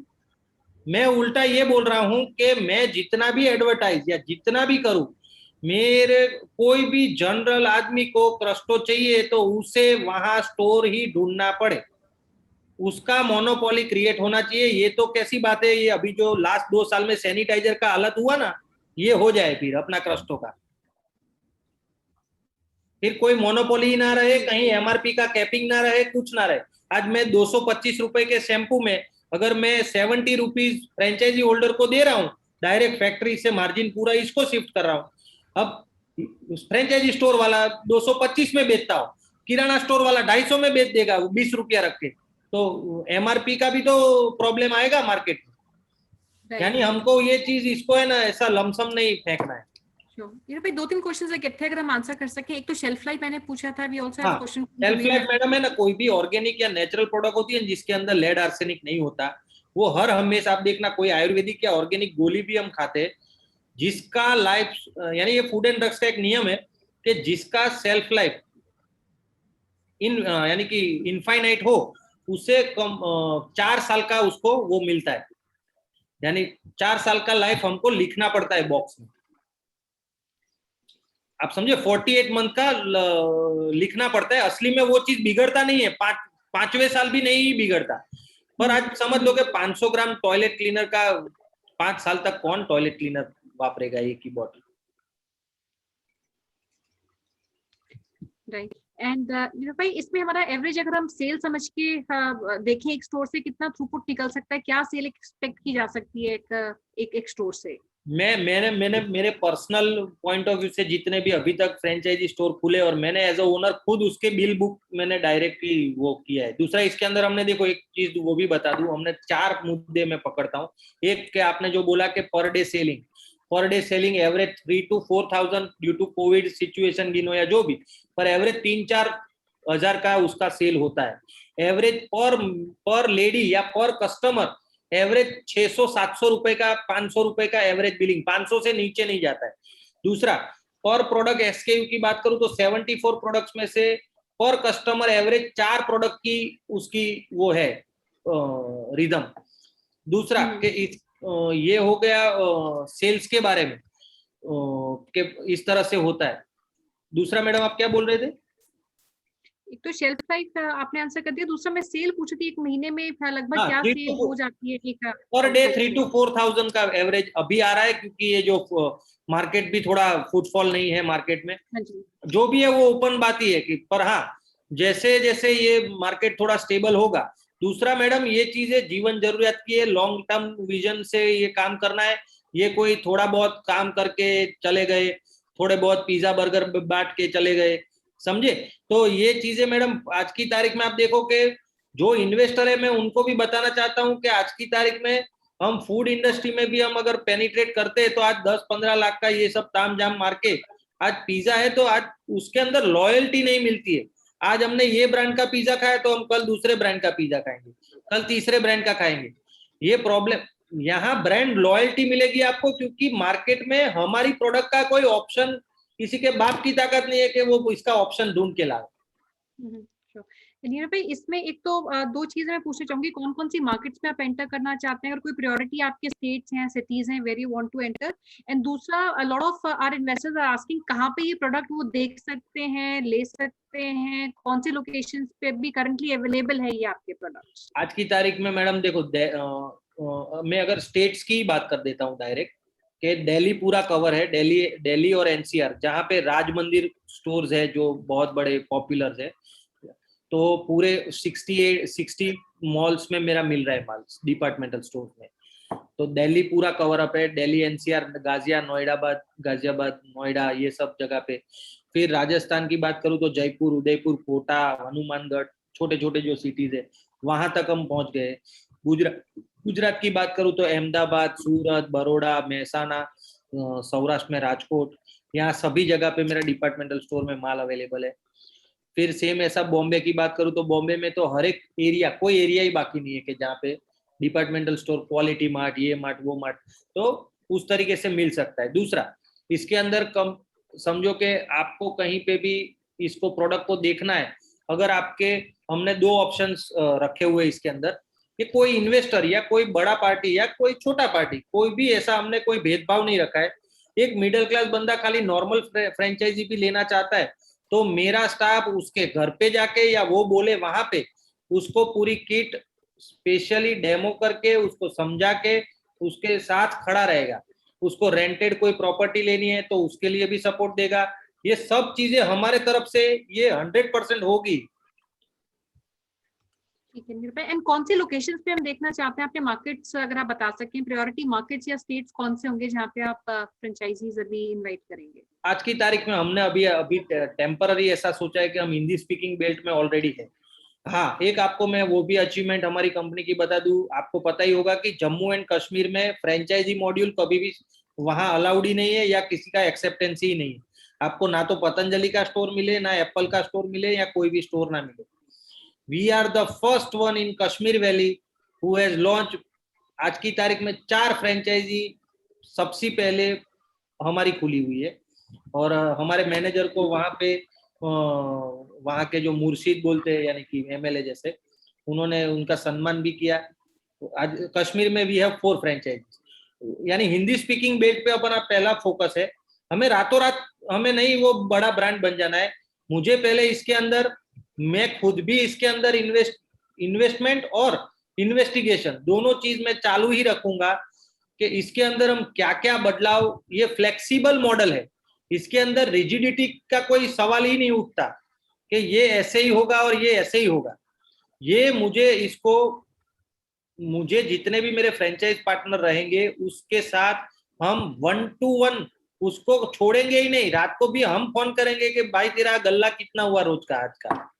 मैं उल्टा ये बोल रहा हूं कि मैं जितना भी एडवर्टाइज या जितना भी करूं, मेरे कोई भी जनरल आदमी को क्रस्टो चाहिए तो उसे वहां स्टोर ही ढूंढना पड़े, उसका मोनोपोली क्रिएट होना चाहिए। ये तो कैसी बात है, ये अभी जो लास्ट 2 साल में सैनिटाइजर का हालत हुआ ना, ये हो जाए फिर अपना क्रस्टो का, फिर कोई मोनोपोली ना रहे, कहीं एमआरपी का कैपिंग ना रहे, कुछ ना रहे। आज मैं 225 रुपए के शैम्पू में अगर मैं 70 रुपीज फ्रेंचाइजी होल्डर को दे रहा हूँ, डायरेक्ट फैक्ट्री से मार्जिन पूरा इसको शिफ्ट कर रहा हूँ। अब फ्रेंचाइजी स्टोर वाला 225 में बेचता हो, किराना स्टोर वाला 250 में बेच देगा 20 रुपया रख के, तो एमआरपी का भी तो प्रॉब्लम आएगा मार्केट में। यानी हमको ये चीज इसको है ना ऐसा लमसम नहीं फेंकना है। ये भाई 2-3 क्वेश्चंस इकट्ठे अगर हम आंसर कर सके। एक तो शेल्फ लाइफ मैंने पूछा था, we also have question. Shelf life madam है ना, कोई भी ऑर्गेनिक या नेचुरल प्रोडक्ट होती है जिसके अंदर लेड आर्सेनिक नहीं होता, वो हर हमेशा आप देखना, कोई आयुर्वेदिक या ऑर्गेनिक गोली भी हम खाते हैं जिसका लाइफ, यानी ये फूड एंड ड्रग्स का एक नियम है कि जिसका सेल्फ लाइफ यानी कि इनफाइनाइट हो, उसे 4 साल का उसको वो मिलता है। यानी 4 साल का लाइफ हमको लिखना पड़ता है बॉक्स में, आप समझे, 48 मंथ का लिखना पड़ता है। असली में वो चीज बिगड़ता नहीं है, 5वें साल भी नहीं बिगड़ता। पर आज समझ लो कि 500 ग्राम टॉयलेट क्लीनर का 5 साल तक कौन टॉयलेट क्लीनर वापरेगा एक ही बॉटल। राइट। एंड भाई इसमें हमारा एवरेज अगर हम सेल समझ के देखें, एक स्टोर से कितना थ्रूपुट निकल सकता है, क्या सेल एक्सपेक्ट की जा सकती है एक स्टोर से? मैंने मेरे पर्सनल पॉइंट ऑफ व्यू से जितने भी अभी तक फ्रेंचाइजी स्टोर खुले और मैंने एज अ ओनर खुद उसके बिल बुक मैंने डायरेक्टली वो किया है। दूसरा, इसके अंदर हमने देखो एक चीज वो भी बता दूं, हमने 4 मुद्दे में पकड़ता हूँ। एक के आपने जो बोला कि per day selling average 3 to 4,000 due to Covid situation गिनो या जो भी, पर एवरेज 3-4 हजार का उसका सेल होता है। एवरेज पर लेडी या पर कस्टमर एवरेज 600-700 रुपए का, 500 रुपए का एवरेज बिलिंग, 500 से नीचे नहीं जाता है। दूसरा, पर प्रोडक्ट एसकेयू की बात करूं तो 74 प्रोडक्ट्स में से पर कस्टमर एवरेज 4 प्रोडक्ट की उसकी वो है रिदम। दूसरा कि ये हो गया सेल्स के बारे में कि इस तरह से होता है। दूसरा मैडम आप क्या बोल रहे थे? एक तो शेल्फ लाइफ आपने आंसर कर दिया। दूसरा मैं सेल पूछ रही थी, एक महीने में लगभग क्या सेल हो जाती है एक पर डे? 3 to 4,000 का एवरेज अभी आ रहा है, क्योंकि ये जो मार्केट भी थोड़ा फुटफॉल नहीं है मार्केट में। जो भी है वो ओपन बात ही है कि, पर हाँ जैसे जैसे ये मार्केट थोड़ा स्टेबल होगा। दूसरा मैडम, ये चीजें जीवन जरूरियात की है, लॉन्ग टर्म विजन से ये काम करना है। ये कोई थोड़ा बहुत काम करके चले गए, थोड़े बहुत पिज्जा बर्गर बांट के चले गए, समझे? तो ये चीजें मैडम आज की तारीख में आप देखो कि जो इन्वेस्टर है, मैं उनको भी बताना चाहता हूं कि आज की तारीख में हम फूड इंडस्ट्री में भी हम अगर पेनिट्रेट करते हैं तो आज 10-15 लाख का ये सब ताम जाम मार के आज पिज्जा है तो आज उसके अंदर लॉयल्टी नहीं मिलती है। आज हमने ये ब्रांड का पिज्जा खाया तो हम कल दूसरे ब्रांड का पिज्जा खाएंगे, कल तीसरे ब्रांड का खाएंगे। ये प्रॉब्लम, यहाँ ब्रांड लॉयल्टी मिलेगी आपको, क्योंकि मार्केट में हमारी प्रोडक्ट का कोई ऑप्शन, किसी के बाप की ताकत नहीं है कि वो इसका ऑप्शन ढूंढ के लाए। नीरज भाई, इसमें एक तो दो चीजें मैं पूछना चाहूंगी, कौन कौन सी मार्केट्स में आप एंटर करना चाहते हैं, अगर कोई प्रायोरिटी आपके स्टेट्स हैं, सिटीज हैं where you want to enter, and दूसरा lot of our investors are asking कहाँ पे ये प्रोडक्ट वो देख सकते हैं, ले सकते हैं, कौन सी लोकेशंस पे भी करंटली अवेलेबल है ये आपके प्रोडक्ट्स? आज की तारीख में मैडम देखो, मैं अगर स्टेट्स की बात कर देता हूँ डायरेक्ट, कि दिल्ली पूरा कवर है, दिल्ली और एनसीआर, जहाँ पे राज मंदिर स्टोर्स है जो बहुत बड़े पॉपुलर है, तो पूरे 60 मॉल्स में मेरा मिल रहा है माल, डिपार्टमेंटल स्टोर में। तो दिल्ली पूरा कवर अप है, दिल्ली एनसीआर, गाजियाबाद, नोएडा, ये सब जगह पे। फिर राजस्थान की बात करूँ तो जयपुर, उदयपुर, कोटा, हनुमानगढ़, छोटे छोटे जो सिटीज है वहां तक हम पहुंच गए। गुजरात की बात करूँ तो अहमदाबाद, सूरत, बड़ौदा, महसाना, सौराष्ट्र में राजकोट, यहाँ सभी जगह पे मेरा डिपार्टमेंटल स्टोर में माल अवेलेबल है। फिर सेम ऐसा बॉम्बे की बात करूँ तो बॉम्बे में तो हर एक एरिया, कोई एरिया ही बाकी नहीं है कि जहाँ पे डिपार्टमेंटल स्टोर, क्वालिटी मार्ट, ये मार्ट, वो मार्ट, तो उस तरीके से मिल सकता है। दूसरा, इसके अंदर कम समझो कि आपको कहीं पे भी इसको प्रोडक्ट को देखना है, अगर आपके, हमने दो ऑप्शंस रखे हुए इसके अंदर, कि कोई इन्वेस्टर या कोई बड़ा पार्टी या कोई छोटा पार्टी, कोई भी ऐसा हमने कोई भेदभाव नहीं रखा है। एक मिडिल क्लास बंदा खाली नॉर्मल फ्रेंचाइजी भी लेना चाहता है तो मेरा स्टाफ उसके घर पे जाके या वो बोले वहां पे उसको पूरी किट स्पेशली डेमो करके, उसको समझा के उसके साथ खड़ा रहेगा। उसको रेंटेड कोई प्रॉपर्टी लेनी है तो उसके लिए भी सपोर्ट देगा। ये सब चीजें हमारे तरफ से ये 100% होगी। ठीक है नीरज भाई, एंड कौन सी लोकेशंस पे हम देखना चाहते हैं, अपने मार्केट्स अगर आप बता सकें, प्रायोरिटी मार्केट्स या स्टेट्स कौन से होंगे जहाँ पे आप फ्रेंचाइजीज अभी इनवाइट करेंगे? आज की तारीख में हमने अभी टेम्पररी ऐसा सोचा है कि हम हिंदी स्पीकिंग बेल्ट में ऑलरेडी है। हाँ, एक आपको मैं वो भी अचीवमेंट हमारी कंपनी की बता दूं, आपको पता ही होगा कि जम्मू एंड कश्मीर में फ्रेंचाइजी मॉड्यूल कभी भी वहां अलाउड ही नहीं है या किसी का एक्सेप्टेंस ही नहीं है। आपको ना तो पतंजलि का स्टोर मिले, ना एप्पल का स्टोर मिले, या कोई भी स्टोर ना मिले। We are the first one in Kashmir valley who has launch. आज की तारीख में 4 फ्रेंचाइजी सबसे पहले हमारी खुली हुई है, और हमारे मैनेजर को वहां पे वहां के जो मुर्शिद बोलते हैं यानी कि एमएलए जैसे, उन्होंने उनका सम्मान भी किया। आज कश्मीर में भी है 4 फ्रेंचाइजी, यानी हिंदी स्पीकिंग बेल्ट पे अपना पहला फोकस है। हमें रातों रात, हमें नहीं वो बड़ा ब्रांड बन जाना है, मुझे पहले इसके अंदर, मैं खुद भी इसके अंदर इन्वेस्टमेंट और इन्वेस्टिगेशन दोनों चीज मैं चालू ही रखूंगा कि इसके अंदर हम क्या क्या बदलाव, ये फ्लेक्सिबल मॉडल है, इसके अंदर रिजिडिटी का कोई सवाल ही नहीं उठता कि ये ऐसे ही होगा और ये ऐसे ही होगा। ये मुझे जितने भी मेरे फ्रेंचाइज पार्टनर रहेंगे उसके साथ हम 1 to 1 उसको छोड़ेंगे ही नहीं। रात को भी हम फोन करेंगे कि भाई तेरा गल्ला कितना हुआ रोज का, आज का।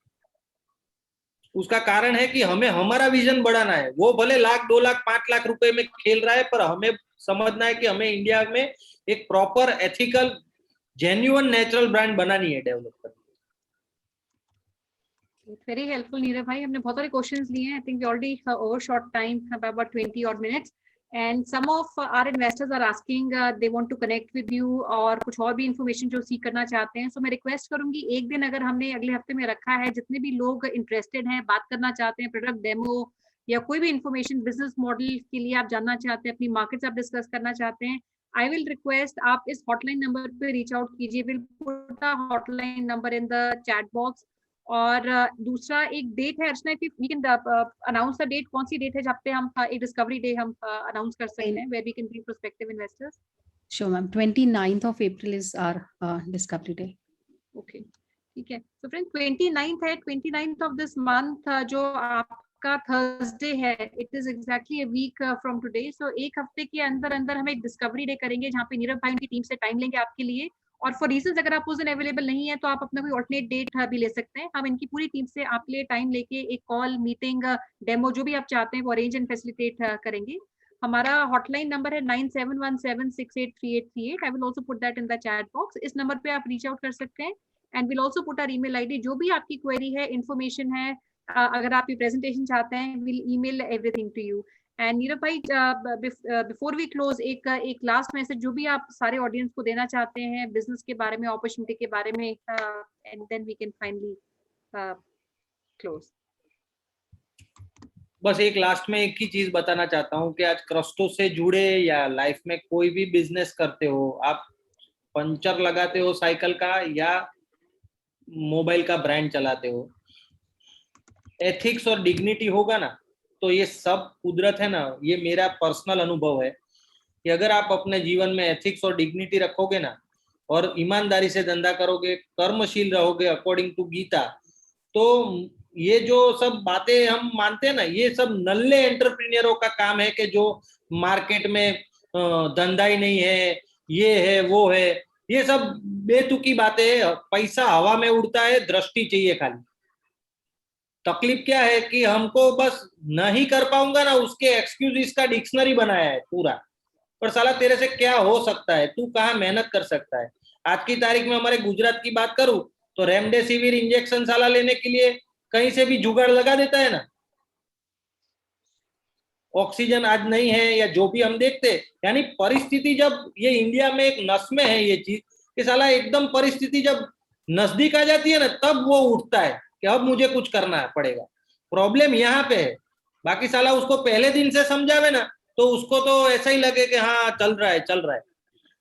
उसका कारण है कि हमें हमारा विजन बढ़ाना है। वो भले लाख, 2 लाख, 5 लाख रुपए में खेल रहा है, पर हमें समझना है कि हमें इंडिया में एक proper ethical genuine natural brand बनानी है, डेवलप करनी है। वेरी हेल्पफुल नीरज भाई, हमने बहुत सारे क्वेश्चंस लिए हैं। I think we already over short time, about 20 odd minutes, and some of our investors are asking, they want to connect with you, और कुछ और भी इंफॉर्मेशन जो सीख करना चाहते हैं। सो मैं रिक्वेस्ट करूंगी, एक दिन अगर हमने अगले हफ्ते में रखा है, जितने भी लोग इंटरेस्टेड हैं, बात करना चाहते हैं, प्रोडक्ट डेमो या कोई भी इंफॉर्मेशन बिजनेस मॉडल के लिए आप जानना चाहते हैं, अपनी मार्केट्स आप डिस्कस करना चाहते हैं, आई विल रिक्वेस्ट आप इस हॉटलाइन नंबर पे रीच आउट कीजिए। Will put the hotline number in the chat box. और दूसरा एक डेट है Archana, we can announce the date, कौन सी डेट है जहाँ पे हम एक डिस्कवरी डे हम अनाउंस कर सकते हैं, where we can bring prospective investors? Sure, ma'am. 29th of April is our discovery day. Okay, ठीक है। तो फ्रेंड 29th है, 29th ऑफ दिस मंथ जो आपका थर्सडे है, it is exactly a week from today. So एक हफ्ते के अंदर अंदर हम एक डिस्कवरी डे करेंगे जहाँ पे नीरज भाई उनकी टीम से टाइम लेंगे आपके लिए, और फॉर रीजंस अगर आप उस दिन अवेलेबल नहीं है तो आप अपना कोई ऑल्टरनेट डेट भी ले सकते हैं। हम इनकी पूरी टीम से आपके लिए टाइम लेके एक कॉल, मीटिंग, डेमो जो भी आप चाहते हैं वो अरेंज एंड फैसिलिटेट करेंगे। हमारा हॉटलाइन नंबर है 9717683838। I will also put that in the chat box. इस नंबर पे आप रीच आउट कर सकते हैं, and will also put our email ID. जो भी आपकी क्वेरी है, इंफॉर्मेशन है, अगर आप ये प्रेजेंटेशन चाहते हैं, will email everything to you. And Neeraj भाई, बिफोर वी क्लोज, एक लास्ट मैसेज जो भी आप सारे ऑडियंस को देना चाहते हैं बिजनेस के बारे में, अपॉर्चुनिटी के बारे में, and then we can finally close. बस एक लास्ट में एक ही चीज बताना चाहता हूँ कि आज क्रस्टो से जुड़े या लाइफ में कोई भी बिजनेस करते हो, आप पंचर लगाते हो साइकिल का या मोबाइल का ब्रांड चलाते हो, एथिक्स और डिग्निटी होगा ना, तो ये सब कुदरत है ना, ये मेरा पर्सनल अनुभव है कि अगर आप अपने जीवन में एथिक्स और डिग्निटी रखोगे ना और ईमानदारी से धंधा करोगे, कर्मशील रहोगे अकॉर्डिंग टू गीता, तो ये जो सब बातें हम मानते हैं ना, ये सब नल्ले एंटरप्रेन्योरों का काम है कि जो मार्केट में धंधा ही नहीं है, ये है वो है, ये सब बेतुकी बातें है। पैसा हवा में उड़ता है, दृष्टि चाहिए खाली। तकलीफ क्या है कि हमको बस नहीं कर पाऊंगा ना, उसके एक्सक्यूज का डिक्शनरी बनाया है पूरा, पर साला तेरे से क्या हो सकता है, तू कहाँ मेहनत कर सकता है। आज की तारीख में हमारे गुजरात की बात करूं तो रेमडेसिविर इंजेक्शन साला लेने के लिए कहीं से भी जुगाड़ लगा देता है ना। ऑक्सीजन आज नहीं है या जो भी हम देखते, यानी परिस्थिति जब ये इंडिया में एक नस में है ये चीज कि साला एकदम परिस्थिति जब नजदीक आ जाती है ना, तब वो उठता है कि अब मुझे कुछ करना पड़ेगा। प्रॉब्लम यहाँ पे है। बाकी साला उसको पहले दिन से समझावे ना तो उसको तो ऐसा ही लगे कि हाँ चल रहा है चल रहा है,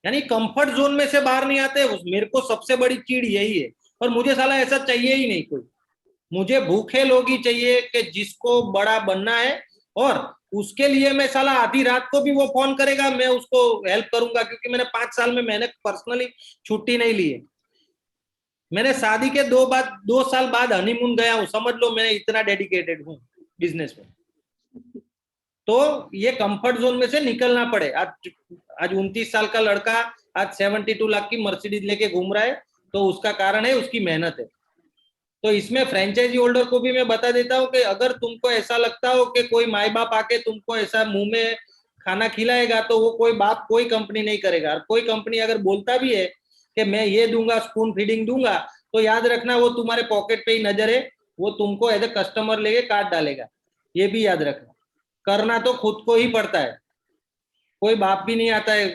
यानी कंफर्ट जोन में से बाहर नहीं आते। मेरे को सबसे बड़ी चीड़ यही है, और मुझे साला ऐसा चाहिए ही नहीं कोई। मुझे भूखे लोग ही चाहिए कि जिसको बड़ा बनना है, और उसके लिए मैं साला आधी रात को भी वो फोन करेगा, मैं उसको हेल्प करूंगा, क्योंकि मैंने 5 साल में मैंने पर्सनली छुट्टी नहीं ली है। मैंने शादी के 2 साल बाद हनीमून गया हूं, समझ लो मैं इतना डेडिकेटेड हूं बिजनेस में। तो ये कंफर्ट जोन में से निकलना पड़े। आज 29 साल का लड़का आज 72 लाख की मर्सिडीज लेके घूम रहा है, तो उसका कारण है उसकी मेहनत है। तो इसमें फ्रेंचाइजी होल्डर को भी मैं बता देता हूँ कि अगर तुमको ऐसा लगता हो कि कोई माई बाप आके तुमको ऐसा मुंह में खाना खिलाएगा, तो वो कोई बाप कोई कंपनी नहीं करेगा। और कोई कंपनी अगर बोलता भी है कि मैं ये दूंगा, स्पून फीडिंग दूंगा, तो याद रखना वो तुम्हारे पॉकेट पे ही नजर है, वो तुमको एज ए कस्टमर लेके काट डालेगा। ये भी याद रखना। करना तो खुद को ही पड़ता है, कोई बाप भी नहीं आता है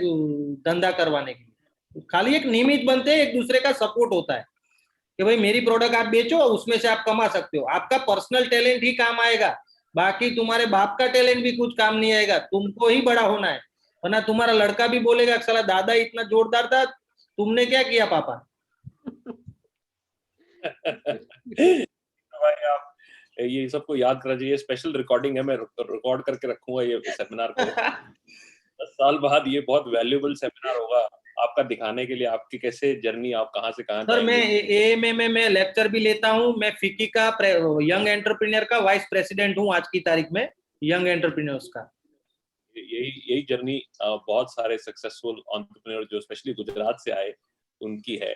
धंधा करवाने के लिए। खाली एक नियमित बनते हैं, एक दूसरे का सपोर्ट होता है कि भाई मेरी प्रोडक्ट आप बेचो, उसमें से आप कमा सकते हो। आपका पर्सनल टैलेंट ही काम आएगा, बाकी तुम्हारे बाप का टैलेंट भी कुछ काम नहीं आएगा। तुमको ही बड़ा होना है, वरना तुम्हारा लड़का भी बोलेगा साला दादा इतना जोरदार था, तुमने क्या किया पापा। भाई आप ये सबको याद करना चाहिए। स्पेशल रिकॉर्डिंग है, मैं रिकॉर्ड करके रखूंगा ये सेमिनार को। 10 साल बाद ये बहुत वैल्यूएबल सेमिनार होगा आपका, दिखाने के लिए आपकी कैसे जर्नी, आप कहाँ से कहाँ सर मैं जाएंगे। एएमए में लेक्चर भी लेता हूँ। मैं फिक्की का यंग एंटरप्रेन्योर का वाइस प्रेसिडेंट हूँ आज की तारीख में, यंग एंटरप्रेन्योर्स का। यही जर्नी बहुत सारे सक्सेसफुल एंटरप्रेन्योर जो स्पेशली गुजरात से आए उनकी है,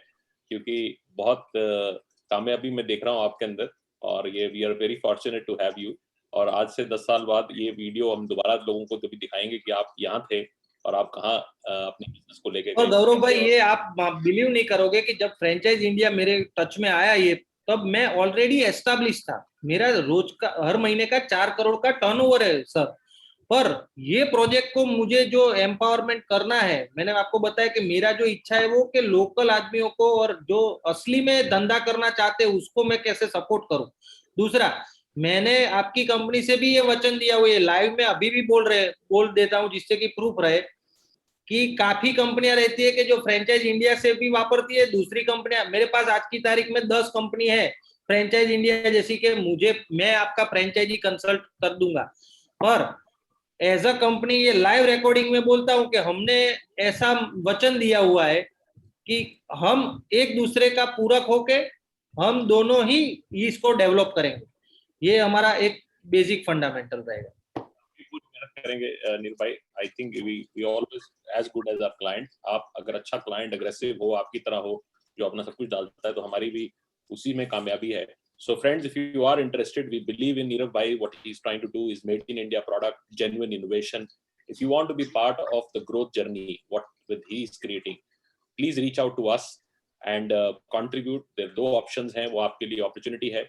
क्योंकि बहुत कामयाबी मैं देख रहा हूँ आपके अंदर, और ये we are very fortunate to have you. और आज से 10 साल बाद ये वीडियो हम दोबारा लोगों को कभी दिखाएंगे कि आप यहाँ थे और आप कहाँ अपने बिजनेस को लेके और गए। गौरव भाई ये आप बिलीव नहीं करोगे कि जब फ्रेंचाइज इंडिया मेरे टच में आया ये, तब मैं ऑलरेडी एस्टेब्लिश था। मेरा रोज का हर महीने का 4 करोड़ का टर्नओवर है सर। पर ये प्रोजेक्ट को मुझे जो एम्पावरमेंट करना है, मैंने आपको बताया कि मेरा जो इच्छा है वो कि लोकल आदमियों को और जो असली में धंधा करना चाहते हैं उसको मैं कैसे सपोर्ट करूं। दूसरा, मैंने आपकी कंपनी से भी ये वचन दिया हुआ है, लाइव में अभी भी बोल देता हूं जिससे कि प्रूफ रहे कि काफी कंपनियां रहती है कि जो फ्रेंचाइज इंडिया से भी वापरती है, दूसरी कंपनियां। मेरे पास आज की तारीख में 10 कंपनी है फ्रेंचाइज इंडिया जैसी कि मैं आपका फ्रेंचाइजी कंसल्ट कर दूंगा। पर एज अ कंपनी ये लाइव रिकॉर्डिंग में बोलता हूं कि हमने ऐसा वचन दिया हुआ है कि हम एक दूसरे का पूरक होके हम दोनों ही इसको डेवलप करेंगे। ये हमारा एक बेसिक फंडामेंटल रहेगा। करेंगे नील भाई। I think we always as good as our client. आप अगर अच्छा क्लाइंट अग्रेसिव हो, आपकी तरह हो, जो अपना सब कुछ डालता है, तो हमारी भी उसी में कामयाबी है। So friends, if you are interested, we believe in Nirav Bhai. What he's trying to do is made in India product, genuine innovation. If you want to be part of the growth journey, what with he is creating, please reach out to us and contribute. There are 2 options हैं, वो आपके लिए opportunity है।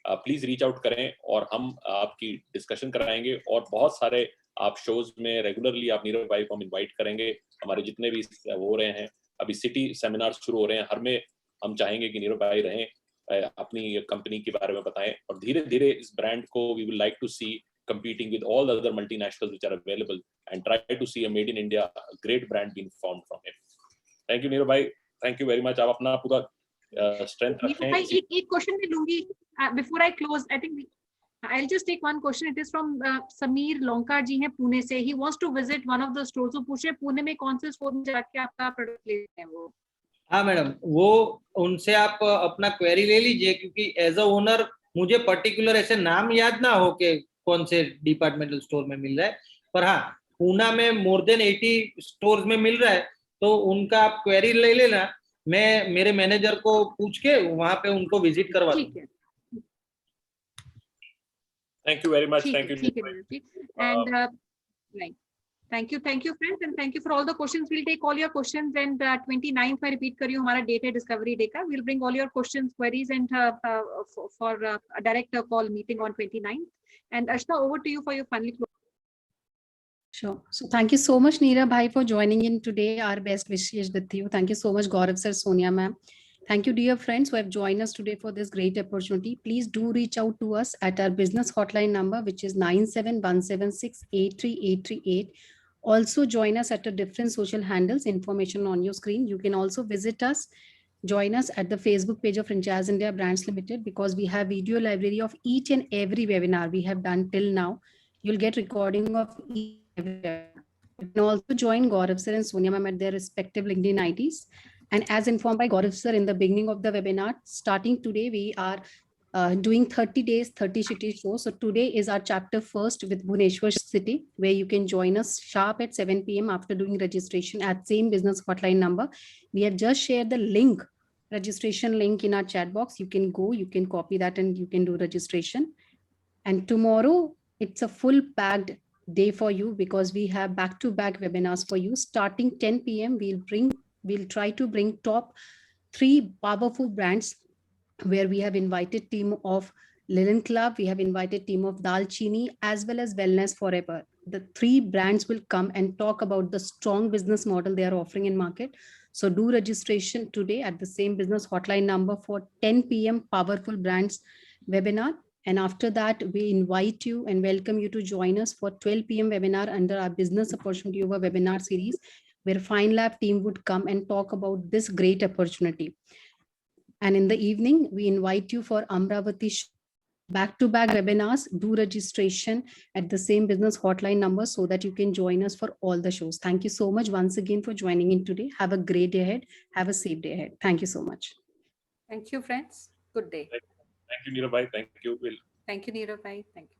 Please reach out करें और हम आपकी discussion कराएंगे, और बहुत सारे आप शोज में रेगुलरली आप नीरव भाई को हम इनवाइट करेंगे। हमारे जितने भी हो रहे हैं, अभी सिटी सेमिनार शुरू हो रहे हैं, हर में हम चाहेंगे कि नीरव भाई रहें अपनी कंपनी के बारे में बताएं और धीरे धीरे इस ब्रांड को we will like to see competing with all other multinationals which are available and try to see a made in India great brand being formed from it. Thank you Neerav bhai, thank you very much. आप अपना पूरा strength रखें. एक question मैं लूंगी before I close. I think I'll just take one question. It is from Sameer Lonkar जी हैं पुणे से. He wants to visit one of the stores. तो पूछे पुणे में कौन से स्टोर में जाके आपका प्रोडक्ट लेते हैं वो? हाँ मैडम, वो उनसे आप अपना क्वेरी ले लीजिए, क्योंकि एज अ ओनर मुझे पर्टिकुलर ऐसे नाम याद ना हो के कौन से डिपार्टमेंटल स्टोर में मिल रहा है, पर हाँ पूना में मोर देन 80 स्टोर्स में मिल रहा है, तो उनका आप क्वेरी ले लेना, मैं मेरे मैनेजर को पूछ के वहां पे उनको विजिट करवा दूंगा. Thank you very much. Thank you. And right. Thank you friends, and thank you for all the questions. We'll take all your questions, and 29th मैं repeat कर रही हूँ, हमारा date है Discovery Day का. We'll bring all your questions, queries, and for a direct call meeting on 29th. And Ashna, over to you for your final close. Sure. So thank you so much, Neerav bhai, for joining in today. Our best wishes with you. Thank you so much, Gaurav sir, Sonia ma'am. Thank you, dear friends who have joined us today for this great opportunity. Please do reach out to us at our business hotline number, which is 9717683838. Also join us at a different social handles, information on your screen. You can also visit us, join us at the Facebook page of Franchise India Brands Limited, because we have video library of each and every webinar we have done till now. You'll get recording of each and every webinar. You can also join Gaurav sir and Sonia ma'am at their respective LinkedIn IDs. And as informed by Gaurav sir in the beginning of the webinar, starting today, we are doing 30 days, 30 city shows. So today is our chapter first with Bhubaneswar city, where you can join us sharp at 7 p.m. after doing registration at same business hotline number. We have just shared the link, registration link in our chat box. You can go, you can copy that, and you can do registration. And tomorrow it's a full packed day for you, because we have back-to-back webinars for you. Starting 10 p.m. we'll try to bring top 3 powerful brands, where we have invited team of Linen Club, we have invited team of Dalchini, as well as Wellness Forever. The 3 brands will come and talk about the strong business model they are offering in market. So do registration today at the same business hotline number for 10 p.m. Powerful Brands webinar. And after that, we invite you and welcome you to join us for 12 p.m. webinar under our business opportunity over webinar series, where FineLab team would come and talk about this great opportunity. And in the evening, we invite you for Amravati back-to-back webinars. Do registration at the same business hotline number so that you can join us for all the shows. Thank you so much once again for joining in today. Have a great day ahead. Have a safe day ahead. Thank you so much. Thank you, friends. Good day. Thank you, Neerav bhai. Thank you, Will. Thank you, Neerav bhai. Thank you.